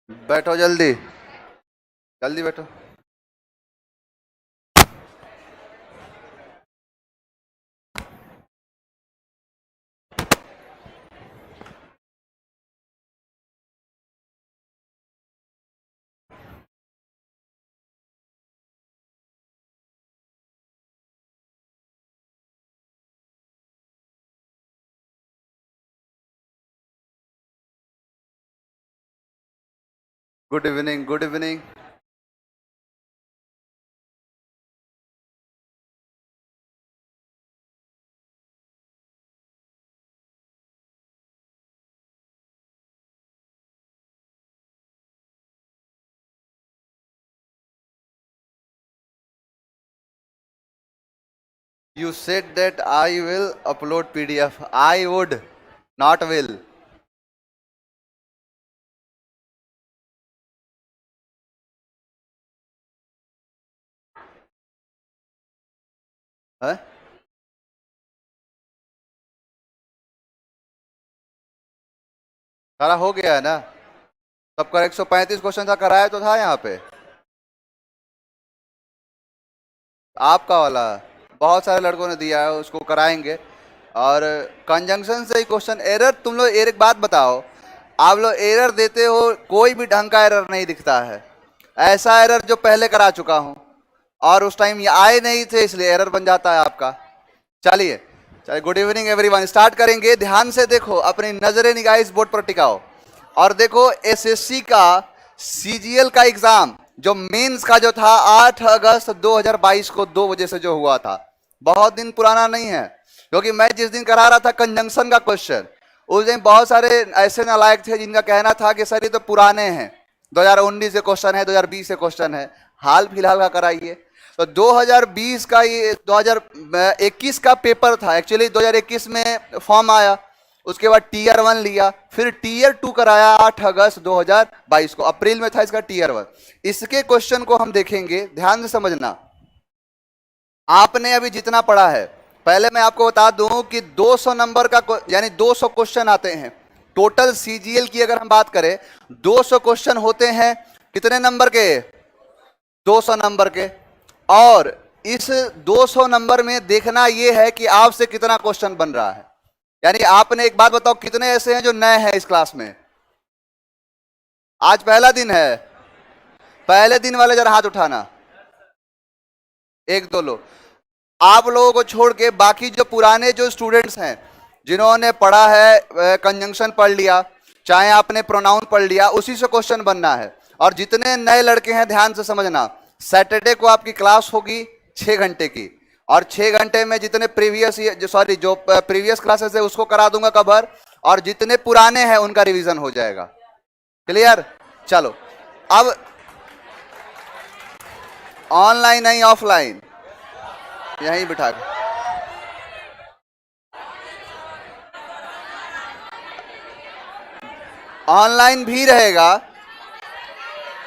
बैठो जल्दी, जल्दी बैठो। Good evening, good evening. You said that I will upload PDF. I would, not will. है? सारा हो गया है ना? सबका 135 क्वेश्चन था, कराया तो था यहाँ पे आपका वाला। बहुत सारे लड़कों ने दिया है, उसको कराएंगे। और कंजंक्शन से ही क्वेश्चन एरर, तुम लोग एक बात बताओ, आप लोग एरर देते हो, कोई भी ढंग का एरर नहीं दिखता है। ऐसा एरर जो पहले करा चुका हूं और उस टाइम ये आए नहीं थे, इसलिए एरर बन जाता है आपका। चलिए चलिए, गुड इवनिंग एवरीवन। स्टार्ट करेंगे। ध्यान से देखो, अपनी नजरें निगाह इस बोर्ड पर टिकाओ और देखो एसएससी का सीजीएल का एग्जाम जो मेंस का जो था 8 अगस्त 2022 को 2 बजे से जो हुआ था, बहुत दिन पुराना नहीं है। क्योंकि मैं जिस दिन करा रहा था कंजंक्शन का क्वेश्चन, उस दिन बहुत सारे ऐसे नालायक थे जिनका कहना था कि सर ये तो पुराने हैं, 2019 से क्वेश्चन है, 2020 से क्वेश्चन है, हाल फिलहाल का कराइए। तो 2020 का, ये 2021 का पेपर था एक्चुअली। 2021 में फॉर्म आया, उसके बाद टीयर 1 लिया, फिर टीयर 2 कराया 8 अगस्त 2022 को। अप्रैल में था इसका टीयर 1। इसके क्वेश्चन को हम देखेंगे, ध्यान से समझना। आपने अभी जितना पढ़ा है, पहले मैं आपको बता दूं कि 200 नंबर का यानी 200 क्वेश्चन आते हैं टोटल। सीजीएल की अगर हम बात करें, 200 क्वेश्चन होते हैं। कितने नंबर के? 200 नंबर के। और इस 200 नंबर में देखना यह है कि आपसे कितना क्वेश्चन बन रहा है। यानी आपने एक बात बताओ, कितने ऐसे हैं जो नए हैं इस क्लास में? आज पहला दिन है। पहले दिन वाले जरा हाथ उठाना, एक दो लोग। आप लोगों को छोड़ के बाकी जो पुराने जो स्टूडेंट्स हैं, जिन्होंने पढ़ा है, कंजंक्शन पढ़ लिया, चाहे आपने प्रोनाउन पढ़ लिया, उसी से क्वेश्चन बनना है। और जितने नए लड़के हैं, ध्यान से समझना, सैटरडे को आपकी क्लास होगी 6 घंटे की, और 6 घंटे में जितने जो प्रीवियस क्लासेस है उसको करा दूंगा कवर, और जितने पुराने हैं उनका रिवीजन हो जाएगा। क्लियर? चलो, अब ऑनलाइन नहीं ऑफलाइन? यहीं बिठा के ऑनलाइन भी रहेगा,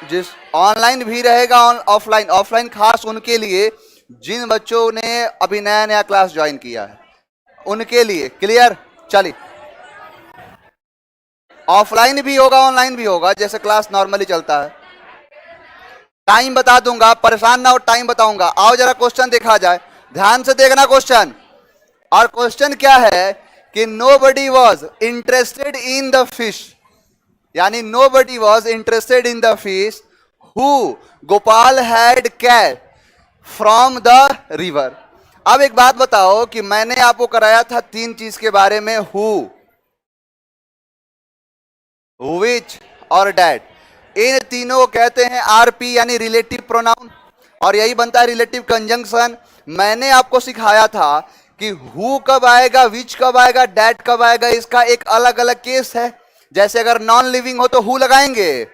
जिस ऑनलाइन भी रहेगा, ऑफलाइन। ऑफलाइन खास उनके लिए जिन बच्चों ने अभी नया नया क्लास ज्वाइन किया है, उनके लिए। क्लियर? चलिए, ऑफलाइन भी होगा, ऑनलाइन भी होगा, जैसे क्लास नॉर्मली चलता है। टाइम बता दूंगा, परेशान ना हो, टाइम बताऊंगा। आओ जरा क्वेश्चन देखा जाए, ध्यान से देखना क्वेश्चन। और क्वेश्चन क्या है कि nobody was interested in the fish, यानी nobody was interested in the fish who Gopal had catch from the river. अब एक बात बताओ कि मैंने आपको कराया था 3 चीज के बारे में, हु, विच और डैट। इन तीनों को कहते हैं आरपी, यानी रिलेटिव प्रोनाउन, और यही बनता है रिलेटिव कंजंक्शन। मैंने आपको सिखाया था कि हु कब आएगा, विच कब आएगा, डैट कब आएगा, इसका एक अलग अलग केस है। जैसे अगर नॉन लिविंग हो तो हु लगाएंगे,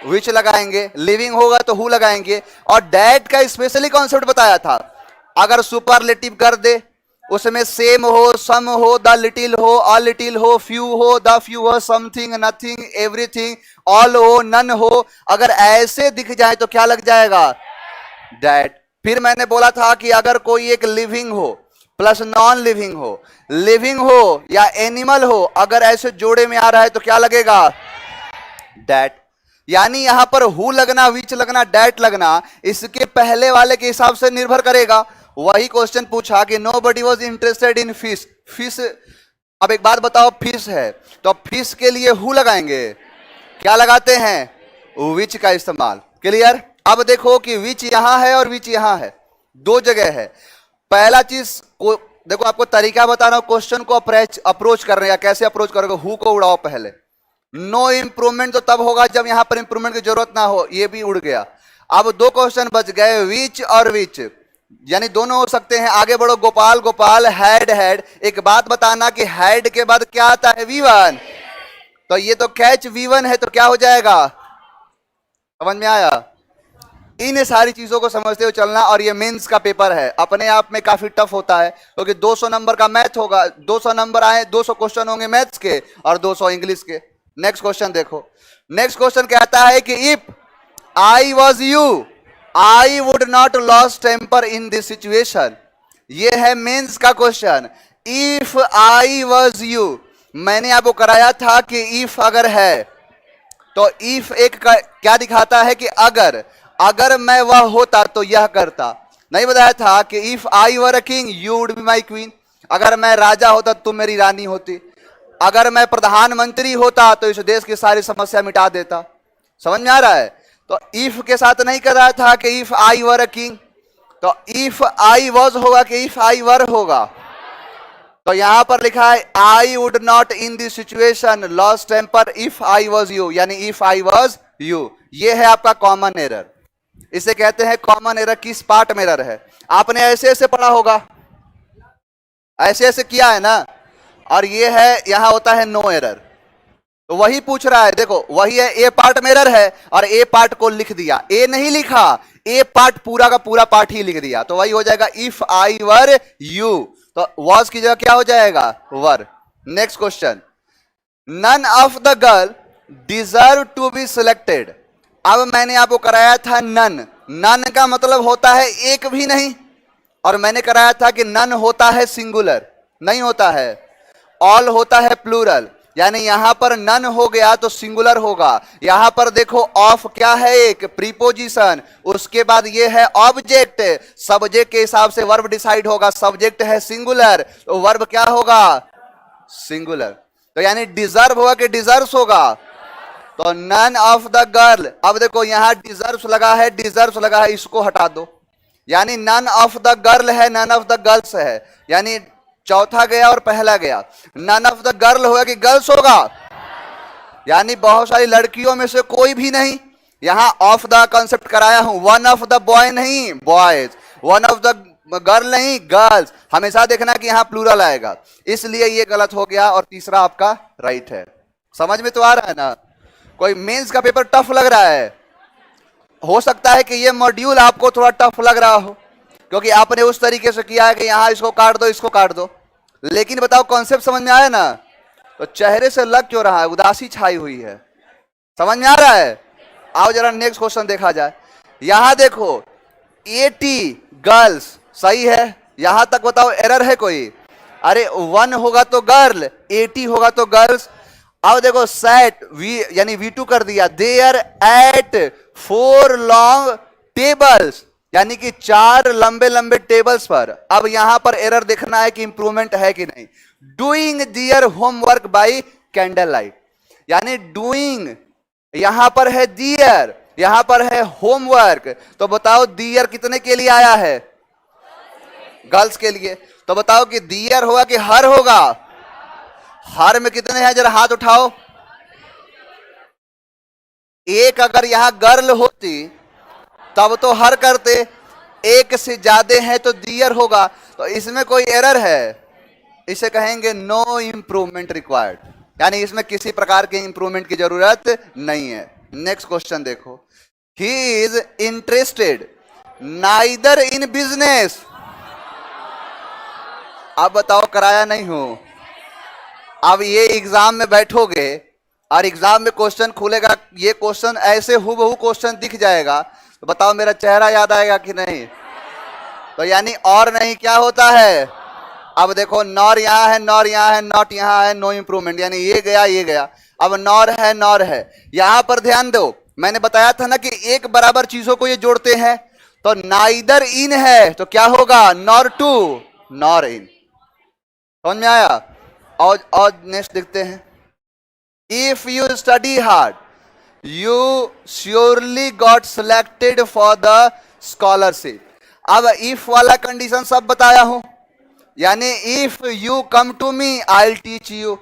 विच लगाएंगे, लिविंग होगा तो हु लगाएंगे। और डैट का स्पेशली कॉन्सेप्ट बताया था, अगर सुपरलेटिव कर दे, उसमें सेम हो, सम हो, द लिटिल हो, अ लिटिल हो, फ्यू हो, द फ्यू हो, समथिंग, नथिंग, एवरीथिंग, ऑल हो, नन हो, अगर ऐसे दिख जाए तो क्या लग जाएगा? डैट। फिर मैंने बोला था कि अगर कोई एक लिविंग हो प्लस नॉन लिविंग हो या एनिमल हो, अगर ऐसे जोड़े में आ रहा है तो क्या लगेगा? डैट। यानी यहां पर हु लगना, विच लगना, डैट लगना इसके पहले वाले के हिसाब से निर्भर करेगा। वही क्वेश्चन पूछा कि nobody was interested in fish. Fish, अब एक बात बताओ, फिश है तो फिश के लिए हु लगाएंगे, क्या लगाते हैं, विच का इस्तेमाल। क्लियर। अब देखो कि विच यहां है और विच यहां है, दो जगह है। पहला चीज को देखो, आपको तरीका बता रहा हूं क्वेश्चन को अप्रोच कर रहे हैं, कैसे अप्रोच करोगे। हु को उड़ाओ पहले। नो इंप्रूवमेंट तो तब होगा जब यहां पर इंप्रूवमेंट की जरूरत ना हो, ये भी उड़ गया। अब दो क्वेश्चन बच गए, विच और विच, यानी दोनों हो सकते हैं। आगे बढ़ो, गोपाल गोपाल हैड हैड। एक बात बताना कि हैड के बाद क्या आता है, V1। तो ये तो कैच V1 है, तो क्या हो जाएगा, समझ में आया। इन सारी चीजों को समझते हुए चलना। और ये मेंस का पेपर है, अपने आप में काफी टफ होता है, क्योंकि 200 नंबर का मैथ होगा, 200 नंबर आए, 200 क्वेश्चन होंगे मैथ्स के और 200 इंग्लिश के। नेक्स्ट क्वेश्चन देखो। नेक्स्ट क्वेश्चन कहता है कि if I was you I would not lose temper in this situation. ये है मेंस का question. If I was you, मैंने आपको कराया था कि इफ अगर है, तो इफ एक का क्या दिखाता है कि अगर मैं वह होता तो यह करता। नहीं बताया था कि if I were a king you would be my queen. अगर मैं राजा होता तुम मेरी रानी होती। अगर मैं प्रधानमंत्री होता तो इस देश की सारी समस्या मिटा देता। समझ में आ रहा है। तो इफ के साथ नहीं कर रहा था कि if I were a king, तो इफ आई वॉज होगा कि इफ आई वर होगा। तो यहां पर लिखा है I would not in this situation lose temper if I was you, यानी इफ आई वॉज यू। ये है आपका कॉमन एरर। इसे कहते हैं कॉमन एरर। किस पार्ट में एरर है, आपने ऐसे ऐसे पढ़ा होगा, ऐसे ऐसे किया है ना। और ये है, यहां होता है नो एरर। तो वही पूछ रहा है, देखो वही है, ए पार्ट में एरर है और ए पार्ट को लिख दिया, ए नहीं लिखा, ए पार्ट पूरा का पूरा पार्ट ही लिख दिया। तो वही हो जाएगा इफ आई वर यू, तो वॉज की जगह क्या हो जाएगा, were. Next question, none of the girl deserve to be selected. अब मैंने आपको कराया था नन। नन का मतलब होता है एक भी नहीं, और मैंने कराया था कि नन होता है सिंगुलर, नहीं होता है। ऑल होता है प्लूरल, यानी यहां पर नन हो गया तो सिंगुलर होगा। यहां पर देखो ऑफ क्या है, एक प्रीपोजिशन, उसके बाद ये है ऑब्जेक्ट। सब्जेक्ट के हिसाब से वर्ब डिसाइड होगा। सब्जेक्ट है सिंगुलर तो वर्ब क्या होगा, सिंगुलर। तो यानी डिजर्व होगा कि डिजर्व्स होगा, तो नन ऑफ द गर्ल। अब देखो यहां डिजर्व्स लगा है, डिजर्व्स लगा है, इसको हटा दो, यानी नन ऑफ द गर्ल है, नन ऑफ द गर्ल्स है, यानी चौथा गया और पहला गया। नन ऑफ द गर्ल होगा कि गर्ल्स होगा, यानी बहुत सारी लड़कियों में से कोई भी नहीं। यहां ऑफ द कंसेप्ट कराया हूं, वन ऑफ द बॉय नहीं, boys, one of the girl नहीं, गर्ल्स। हमेशा देखना कि यहां प्लूरल आएगा, इसलिए ये गलत हो गया और तीसरा आपका राइट है। समझ में तो आ रहा है ना। कोई मेंस का पेपर टफ लग रहा है, हो सकता है कि ये मॉड्यूल आपको थोड़ा टफ लग रहा हो, क्योंकि आपने उस तरीके से किया है कि यहां इसको काट दो, इसको काट दो। लेकिन बताओ कॉन्सेप्ट समझ में आया ना। तो चेहरे से लग क्यों रहा है, उदासी छाई हुई है, समझ में आ रहा है। आओ जरा नेक्स्ट क्वेश्चन देखा जाए। यहां देखो 80 गर्ल्स सही है, यहां तक बताओ एरर है कोई। अरे 1 होगा तो गर्ल, 80 होगा तो गर्ल्स। अब देखो सेट वी यानी V2 कर दिया, देयर एट 4 लॉन्ग टेबल्स, यानी कि 4 लंबे लंबे टेबल्स पर। अब यहां पर एरर देखना है कि इंप्रूवमेंट है कि नहीं। Doing their homework by candle light, यानी डूइंग यहां पर है दियर, यहां पर है होमवर्क। तो बताओ दियर कितने के लिए आया है, गर्ल्स के लिए। तो बताओ कि दियर होगा कि हर होगा। हर में कितने हैं, जरा हाथ उठाओ। एक अगर यहां गर्ल होती तब तो हर करते, एक से ज्यादा है तो दियर होगा। तो इसमें कोई एरर है, इसे कहेंगे नो इंप्रूवमेंट रिक्वायर्ड, यानी इसमें किसी प्रकार के इंप्रूवमेंट की जरूरत नहीं है। नेक्स्ट क्वेश्चन देखो, he is interested neither in business. अब बताओ कराया नहीं हो। अब ये एग्जाम में बैठोगे और एग्जाम में क्वेश्चन खुलेगा, ये क्वेश्चन ऐसे हूबहू क्वेश्चन दिख जाएगा, तो बताओ मेरा चेहरा याद आएगा कि नहीं। तो यानी और नहीं क्या होता है। अब देखो नॉर यहां है, नॉर यहां है, नॉट यहां है, नो इंप्रूवमेंट, यानी ये गया ये गया। अब नॉर है, नॉर है। यहां पर ध्यान दो, मैंने बताया था ना कि एक बराबर चीजों को ये जोड़ते हैं, तो नाइदर इन है तो क्या होगा, नॉर टू नॉर इन। समझ में आया? और नेक्स्ट देखते हैं, if you study hard you surely got selected for the scholarship. अब इफ वाला कंडीशन सब बताया हूं, यानी if you come to me I will teach you,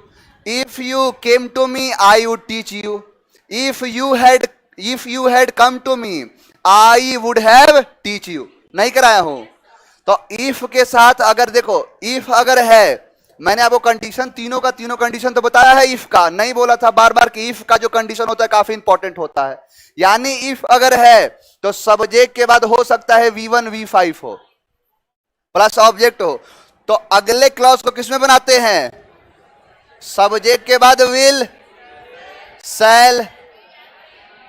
if you came to me I would teach you, if you had come to me I would have teach you. नहीं कराया हूं? तो if के साथ अगर देखो, इफ अगर है, मैंने आपको कंडीशन तीनों कंडीशन तो बताया है, इफ का नहीं बोला था बार बार कि इफ का जो कंडीशन होता है काफी इंपॉर्टेंट होता है। यानी इफ अगर है तो सब्जेक्ट के बाद हो सकता है V1 V5 हो प्लस ऑब्जेक्ट हो। तो अगले क्लॉज को किसमें बनाते हैं, सब्जेक्ट के बाद विल शैल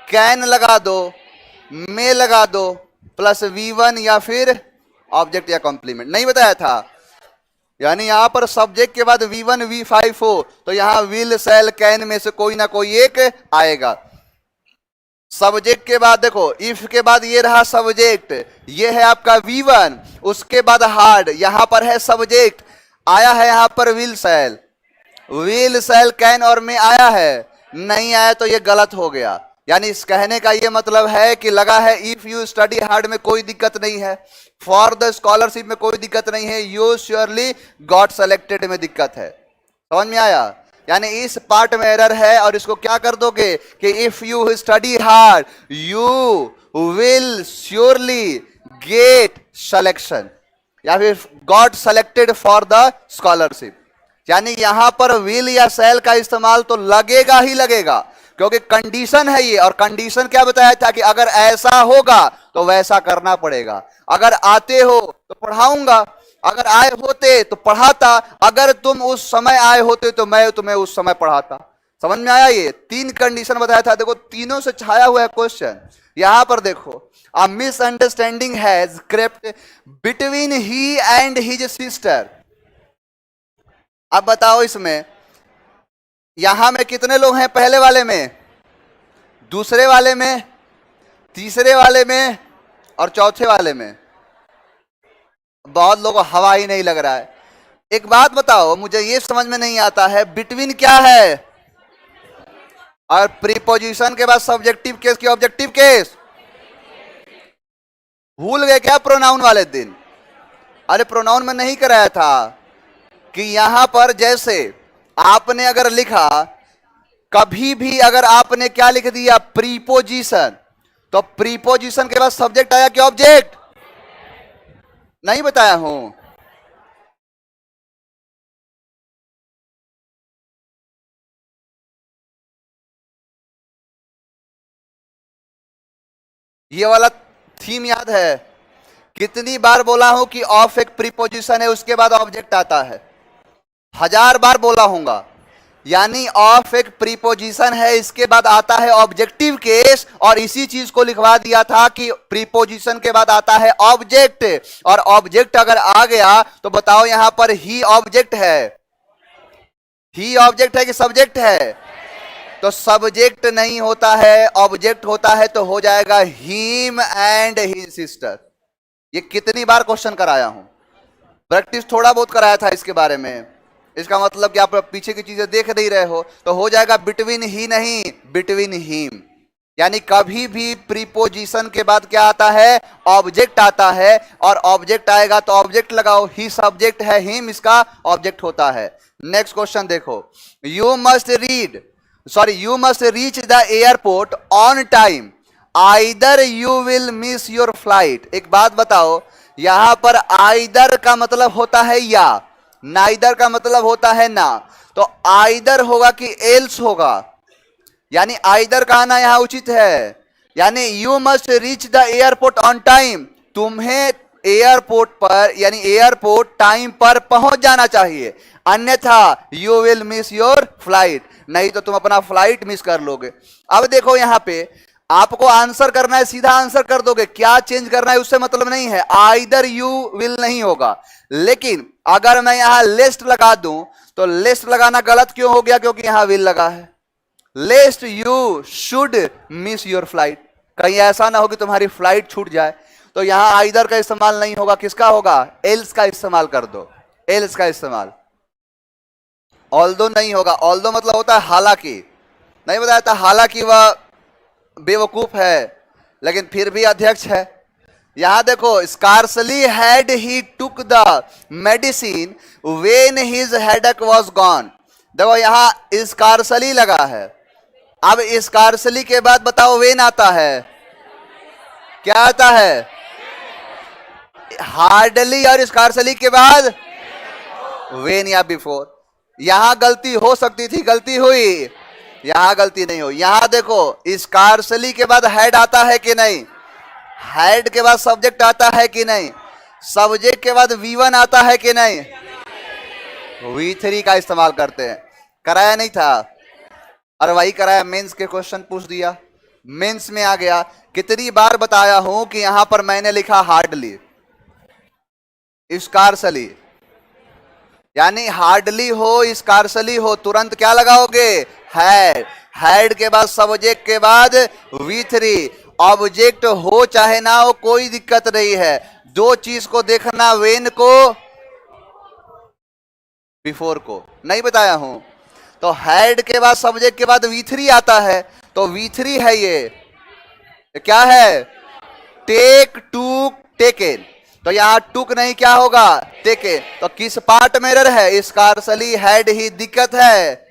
कैन लगा दो, मे लगा दो, प्लस V1 या फिर ऑब्जेक्ट या कॉम्प्लीमेंट। नहीं बताया था? यानी यहां पर सब्जेक्ट के बाद V1 V5 हो तो यहां विल शैल कैन में से कोई ना कोई एक आएगा। सब्जेक्ट के बाद देखो, इफ के बाद ये रहा सब्जेक्ट, ये है आपका V1, उसके बाद हार्ड, यहां पर है सब्जेक्ट, आया है यहां पर विल शैल कैन और में आया है, नहीं आया तो ये गलत हो गया। यानी इस कहने का ये मतलब है कि लगा है इफ यू स्टडी हार्ड में कोई दिक्कत नहीं है, फॉर द स्कॉलरशिप में कोई दिक्कत नहीं है, यू श्योरली गॉट सेलेक्टेड में दिक्कत है। समझ में आया? यानी इस पार्ट में एरर है और इसको क्या कर दोगे कि if you study hard you will surely gate selection या फिर got selected for the scholarship. यानी यहां पर विल या शैल का इस्तेमाल तो लगेगा ही लगेगा, क्योंकि कंडीशन है ये, और कंडीशन क्या बताया था कि अगर ऐसा होगा तो वैसा करना पड़ेगा। अगर आते हो तो पढ़ाऊंगा, अगर आए होते तो पढ़ाता, अगर तुम उस समय आए होते तो मैं तुम्हें उस समय पढ़ाता। समझ में आया? ये तीन कंडीशन बताया था। देखो तीनों से छाया हुआ है क्वेश्चन। यहां पर देखो, अ misunderstanding has crept between he and his sister. अब बताओ इसमें यहां में कितने लोग हैं, पहले वाले में, दूसरे वाले में, तीसरे वाले में और चौथे वाले में? बहुत लोगों को हवा ही नहीं लग रहा है। एक बात बताओ, मुझे ये समझ में नहीं आता है, बिटवीन क्या है और प्रीपोजिशन के बाद सब्जेक्टिव केस की ऑब्जेक्टिव केस। भूल गए क्या प्रोनाउन वाले दिन? अरे प्रोनाउन में नहीं कराया था कि यहां पर जैसे आपने अगर लिखा, कभी भी अगर आपने क्या लिख दिया, प्रीपोजिशन, तो प्रीपोजिशन के बाद सब्जेक्ट आया कि ऑब्जेक्ट? नहीं बताया हूं? ये वाला थीम याद है? कितनी बार बोला हूं कि ऑफ एक प्रीपोजिशन है, उसके बाद ऑब्जेक्ट आता है, 1000 बार बोला हूंगा। यानी ऑफ एक प्रीपोजिशन है, इसके बाद आता है ऑब्जेक्टिव केस, और इसी चीज को लिखवा दिया था कि प्रीपोजिशन के बाद आता है ऑब्जेक्ट, और ऑब्जेक्ट अगर आ गया तो बताओ यहां पर ही ऑब्जेक्ट है, ही ऑब्जेक्ट है कि सब्जेक्ट है? तो सब्जेक्ट नहीं होता है, ऑब्जेक्ट होता है, तो हो जाएगा हिम एंड हिज सिस्टर। ये कितनी बार क्वेश्चन कराया हूं, प्रैक्टिस थोड़ा बहुत कराया था इसके बारे में। इसका मतलब कि आप पीछे की चीजें देख नहीं रहे हो, तो हो जाएगा बिटवीन ही नहीं, बिटवीन हिम। यानी कभी भी प्रीपोजिशन के बाद क्या आता है, ऑब्जेक्ट आता है, और ऑब्जेक्ट आएगा तो ऑब्जेक्ट लगाओ, ही सब्जेक्ट है, हिम इसका ऑब्जेक्ट होता है। नेक्स्ट क्वेश्चन देखो, you must reach the airport on time either you will miss your flight. एक बात बताओ, यहां पर आइदर का मतलब होता है या, नाइदर का मतलब होता है ना, तो आइदर होगा कि एल्स होगा? यानी आइदर का आना यहां उचित है। यानी you must reach the airport on time, तुम्हें एयरपोर्ट पर यानी एयरपोर्ट टाइम पर पहुंच जाना चाहिए, अन्यथा you will miss your flight, नहीं तो तुम अपना फ्लाइट मिस कर लोगे। अब देखो यहां पे आपको आंसर करना है, सीधा आंसर कर दोगे, क्या चेंज करना है उससे मतलब नहीं है, आइदर यू विल नहीं होगा। लेकिन अगर मैं यहां लिस्ट लगा दूं तो लिस्ट लगाना गलत क्यों हो गया, क्योंकि यहां विल लगा है। लेस्ट you should miss your flight, कहीं ऐसा ना हो कि तुम्हारी फ्लाइट छूट जाए। तो यहां आइदर का इस्तेमाल नहीं होगा, किसका होगा? एल्स का इस्तेमाल कर दो, एल्स का इस्तेमाल। ऑल्दो नहीं होगा, ऑल्दो मतलब होता है हालांकि, नहीं बताया था हालांकि वह बेवकूफ है लेकिन फिर भी अध्यक्ष है। यहां देखो, scarcely had he took the medicine when his headache was gone. देखो यहां स्कार्सली लगा है, अब स्कार्सली के बाद बताओ वेन आता है, क्या आता है? हार्डली, और स्कार्सली के बाद वेन या बिफोर। यहां गलती हो सकती थी, गलती हुई, यहां गलती नहीं हुई। यहां देखो, स्कार्सली के बाद हेड आता है कि नहीं, हेड के बाद सब्जेक्ट आता है कि नहीं, सब्जेक्ट के बाद V1 आता है कि नहीं, V3 का इस्तेमाल करते हैं। कराया नहीं था, और वही कराया, मेंस के क्वेश्चन पूछ दिया, मेंस में आ गया। कितनी बार बताया हूं कि यहां पर मैंने लिखा हार्डली, स्कार्सली, यानी हार्डली हो स्कार्सली हो तुरंत क्या लगाओगे? हैड। हैड के बाद सब्जेक्ट के बाद V3। ऑब्जेक्ट हो चाहे ना हो कोई दिक्कत नहीं है, दो चीज को देखना, वेन को, बिफोर को। नहीं बताया हूं? तो हैड के बाद सब्जेक्ट के बाद V3 आता है, तो V3 है ये क्या है? Take, to, taken. तो यहां टुक नहीं, क्या होगा? टेकन। तो किस पार्ट में एरर है? स्कार्सली हैड ही दिक्कत है,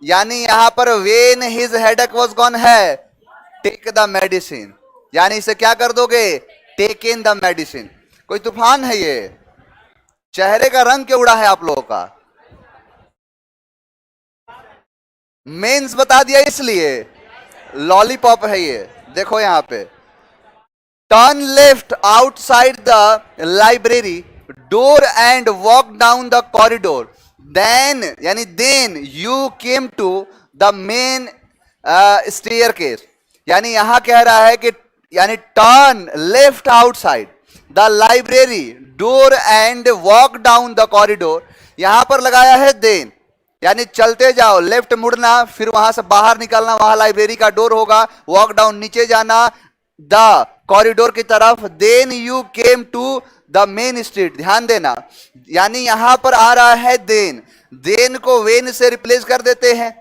यानी यहां पर when his headache was gone है टेक द मेडिसिन, यानी इसे क्या कर दोगे? Take in the medicine. कोई तूफान है ये? चेहरे का रंग क्यों उड़ा है आप लोगों का? मेंस बता दिया इसलिए, लॉलीपॉप है ये। देखो यहां पे, turn left outside the library door and walk down the corridor, then यानी then you came to the main staircase. यानी यहां कह रहा है कि यानी turn left outside the library door and walk down the corridor. यहां पर लगाया है देन, यानी चलते जाओ, लेफ्ट मुड़ना, फिर वहां से बाहर निकलना, वहां लाइब्रेरी का डोर होगा, वॉक डाउन नीचे जाना द कॉरिडोर की तरफ, then you came to the main street. ध्यान देना, यानी यहां पर आ रहा है देन, देन को वेन से रिप्लेस कर देते हैं।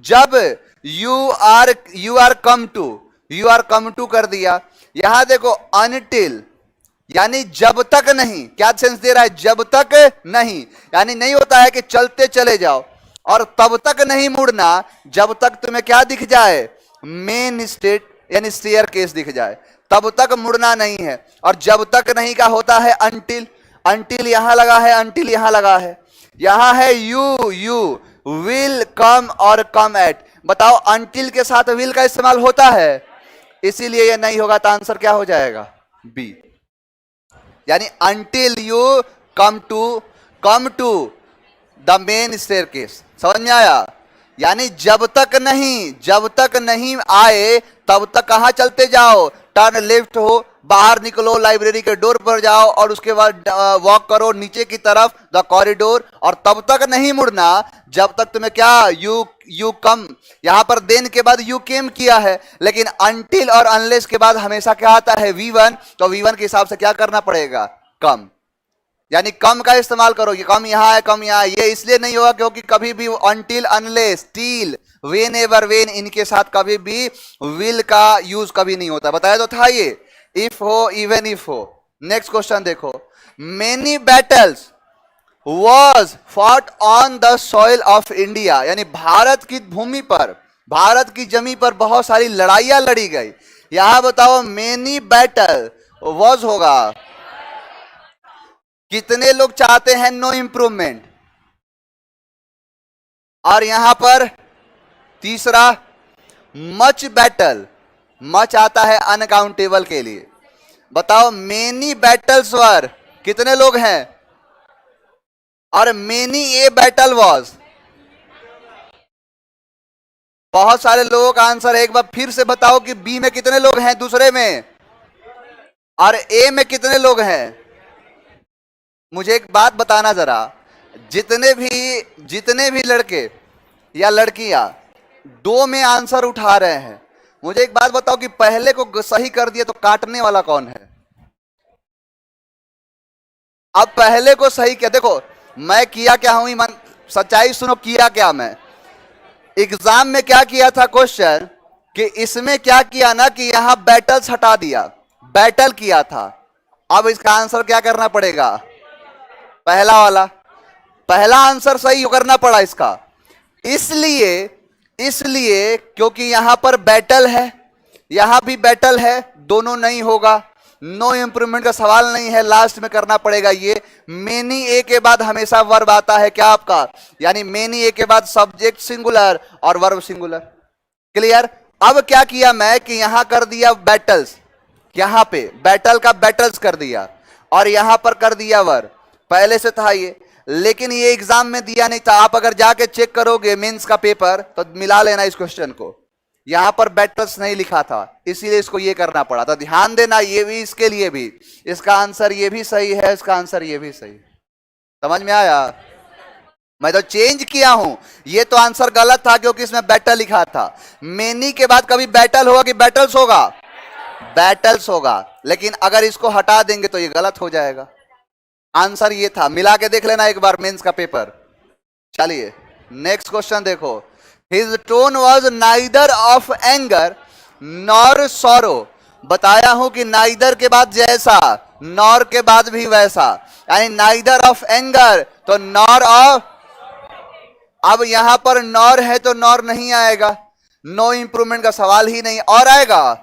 जब यू आर कम टू कर दिया। यहां देखो, अनटिल यानी जब तक नहीं, क्या सेंस दे रहा है? जब तक नहीं, यानी नहीं होता है कि चलते चले जाओ, और तब तक नहीं मुड़ना जब तक तुम्हें क्या दिख जाए? मेन स्ट्रीट यानी स्टेयर केस दिख जाए, तब तक मुड़ना नहीं है। और जब तक नहीं का होता है अनटिल, अनटिल यहां लगा है, अनटिल यहां लगा है, यहां है यू विल कम और कम एट। बताओ, अनटिल के साथ विल का इस्तेमाल होता है, इसीलिए यह नहीं होगा, तो आंसर क्या हो जाएगा? बी, यानी until you come to the main staircase. समझ में आया? यानी जब तक नहीं आए तब तक कहां चलते जाओ? टर्न लेफ्ट हो, बाहर निकलो, लाइब्रेरी के डोर पर जाओ, और उसके बाद वॉक करो नीचे की तरफ द कॉरिडोर, और तब तक नहीं मुड़ना जब तक तुम्हें क्या? You come. यहां पर देन के बाद यू केम किया है, लेकिन अनटिल और अनलेस के बाद हमेशा क्या आता है? V1। तो V1 के हिसाब से क्या करना पड़ेगा? कम, यानी कम का इस्तेमाल करो। ये कम यहां है, कम यहां है, ये इसलिए नहीं होगा क्योंकि कभी भी until, unless, till, when ever, when, इनके साथ कभी भी विल का यूज कभी नहीं होता। बताया तो था ये, इफ हो, इवन इफ हो। नेक्स्ट क्वेश्चन देखो, many battles was fought on the soil of India, यानी भारत की भूमि पर, भारत की जमीन पर बहुत सारी लड़ाइयां लड़ी गई। यहां बताओ, मेनी बैटल वॉज होगा, कितने लोग चाहते हैं नो इंप्रूवमेंट? और यहां पर तीसरा, मच बैटल, मच आता है अनकाउंटेबल के लिए। बताओ, मेनी बैटल्स वर, कितने लोग हैं? और मेनी ए बैटल वॉज, बहुत सारे लोगों का आंसर है। एक बार फिर से बताओ कि बी में कितने लोग हैं दूसरे में, और ए में कितने लोग हैं? मुझे एक बात बताना जरा, जितने भी लड़के या लड़कियां दो में आंसर उठा रहे हैं। मुझे एक बात बताओ कि पहले को सही कर दिया तो काटने वाला कौन है? अब पहले को सही किया, देखो मैं किया क्या हूं, ईमान सच्चाई सुनो, किया क्या मैं एग्जाम में क्या किया था क्वेश्चन, कि इसमें क्या किया ना कि यहां बैटल्स हटा दिया, बैटल किया था। अब इसका आंसर क्या करना पड़ेगा? पहला वाला, पहला आंसर सही करना पड़ा इसका। इसलिए इसलिए क्योंकि यहां पर बैटल है, यहां भी बैटल है, दोनों नहीं होगा, नो इंप्रूवमेंट का सवाल नहीं है, लास्ट में करना पड़ेगा ये। मेनी ए के बाद हमेशा वर्ब आता है क्या आपका, यानी मेनी ए के बाद सब्जेक्ट सिंगुलर और वर्ब सिंगुलर। क्लियर? अब क्या किया मैं कि यहां कर दिया बैटल्स, यहां पे बैटल का बैटल्स कर दिया और यहां पर कर दिया वर्ब। पहले से था ये, लेकिन ये एग्जाम में दिया नहीं था। आप अगर जाके चेक करोगे मेंस का पेपर तो मिला लेना इस क्वेश्चन को, यहां पर बैटल्स नहीं लिखा था, इसीलिए इसको ये करना पड़ा था। ध्यान देना, ये भी इसके लिए भी, इसका आंसर ये भी सही है, इसका आंसर ये भी सही। समझ में आया? मैं तो चेंज किया हूं, ये तो आंसर गलत था क्योंकि इसमें बैटल लिखा था। मेनी के बाद कभी बैटल होगा कि बैटल्स होगा? बैटल्स होगा, लेकिन अगर इसको हटा देंगे तो ये गलत हो जाएगा। आंसर ये था, मिला के देख लेना एक बार मेंस का पेपर। चलिए नेक्स्ट क्वेश्चन देखो। His tone was neither of anger nor sorrow. बताया हूं कि नाइदर के बाद जैसा, नॉर के बाद भी वैसा, यानी नाइदर ऑफ एंगर तो नॉर ऑफ। अब यहां पर नॉर है तो नॉर नहीं आएगा, नो इंप्रूवमेंट का सवाल ही नहीं, और आएगा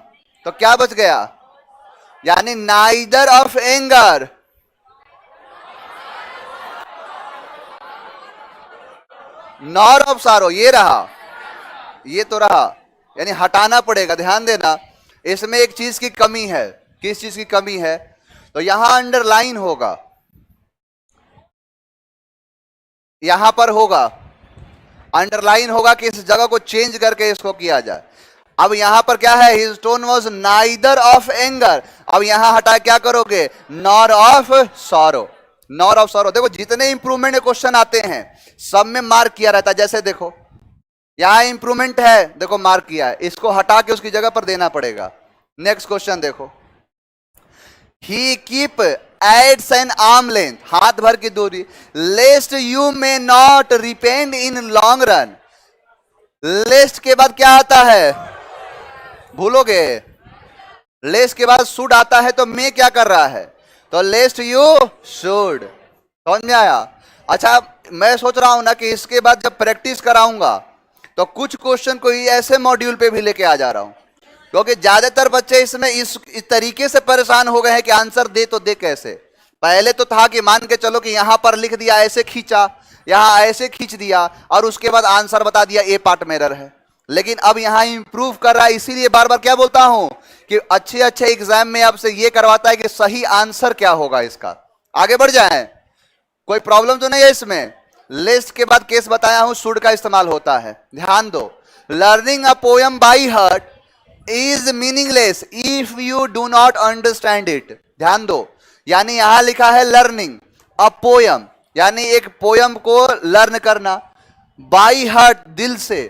तो क्या बच गया, यानी neither of anger nor of सारो, ये रहा, ये तो रहा, यानी हटाना पड़ेगा। ध्यान देना, इसमें एक चीज की कमी है। किस चीज की कमी है? तो यहां अंडरलाइन होगा, यहां पर होगा अंडरलाइन होगा कि इस जगह को चेंज करके इसको किया जाए। अब यहां पर क्या है, his tone was neither of anger, अब यहां हटा क्या करोगे, nor of sorrow, nor of sorrow. देखो जितने इंप्रूवमेंट क्वेश्चन आते हैं सब में मार्क किया रहता है, जैसे देखो यहां इंप्रूवमेंट है, देखो मार्क किया है, इसको हटा के उसकी जगह पर देना पड़ेगा। नेक्स्ट क्वेश्चन देखो, he keep at an arm length, हाथ भर की दूरी, lest you may not repent in long run. Lest के बाद क्या आता है, भूलोगे, लेस्ट के बाद शुड आता है, तो मे क्या कर रहा है, तो लेस्ट यू शुड। समझ में आया? अच्छा मैं सोच रहा हूं ना कि इसके बाद जब प्रैक्टिस कराऊंगा तो कुछ क्वेश्चन को ही ऐसे मॉड्यूल पे भी लेके आ जा रहा हूं, क्योंकि ज्यादातर बच्चे इसमें इस तरीके से परेशान हो गए हैं कि आंसर दे तो दे कैसे। पहले तो था कि मान के चलो कि यहां पर लिख दिया, ऐसे खींचा, यहां ऐसे खींच दिया और उसके बाद आंसर बता दिया ए पार्ट में एरर है। लेकिन अब यहां इंप्रूव कर रहा है, इसीलिए बार बार क्या बोलता हूं कि अच्छे अच्छे एग्जाम में आपसे ये करवाता है कि सही आंसर क्या होगा इसका। आगे बढ़ जाए, कोई प्रॉब्लम तो नहीं है इसमें। लिस्ट के बाद केस बताया हूं, शुड का इस्तेमाल होता है। ध्यान दो, learning a poem by heart is meaningless if you do not understand it. ध्यान दो, यानी यहां लिखा है लर्निंग अ पोयम, यानी एक पोयम को लर्न करना, बाई हार्ट दिल से,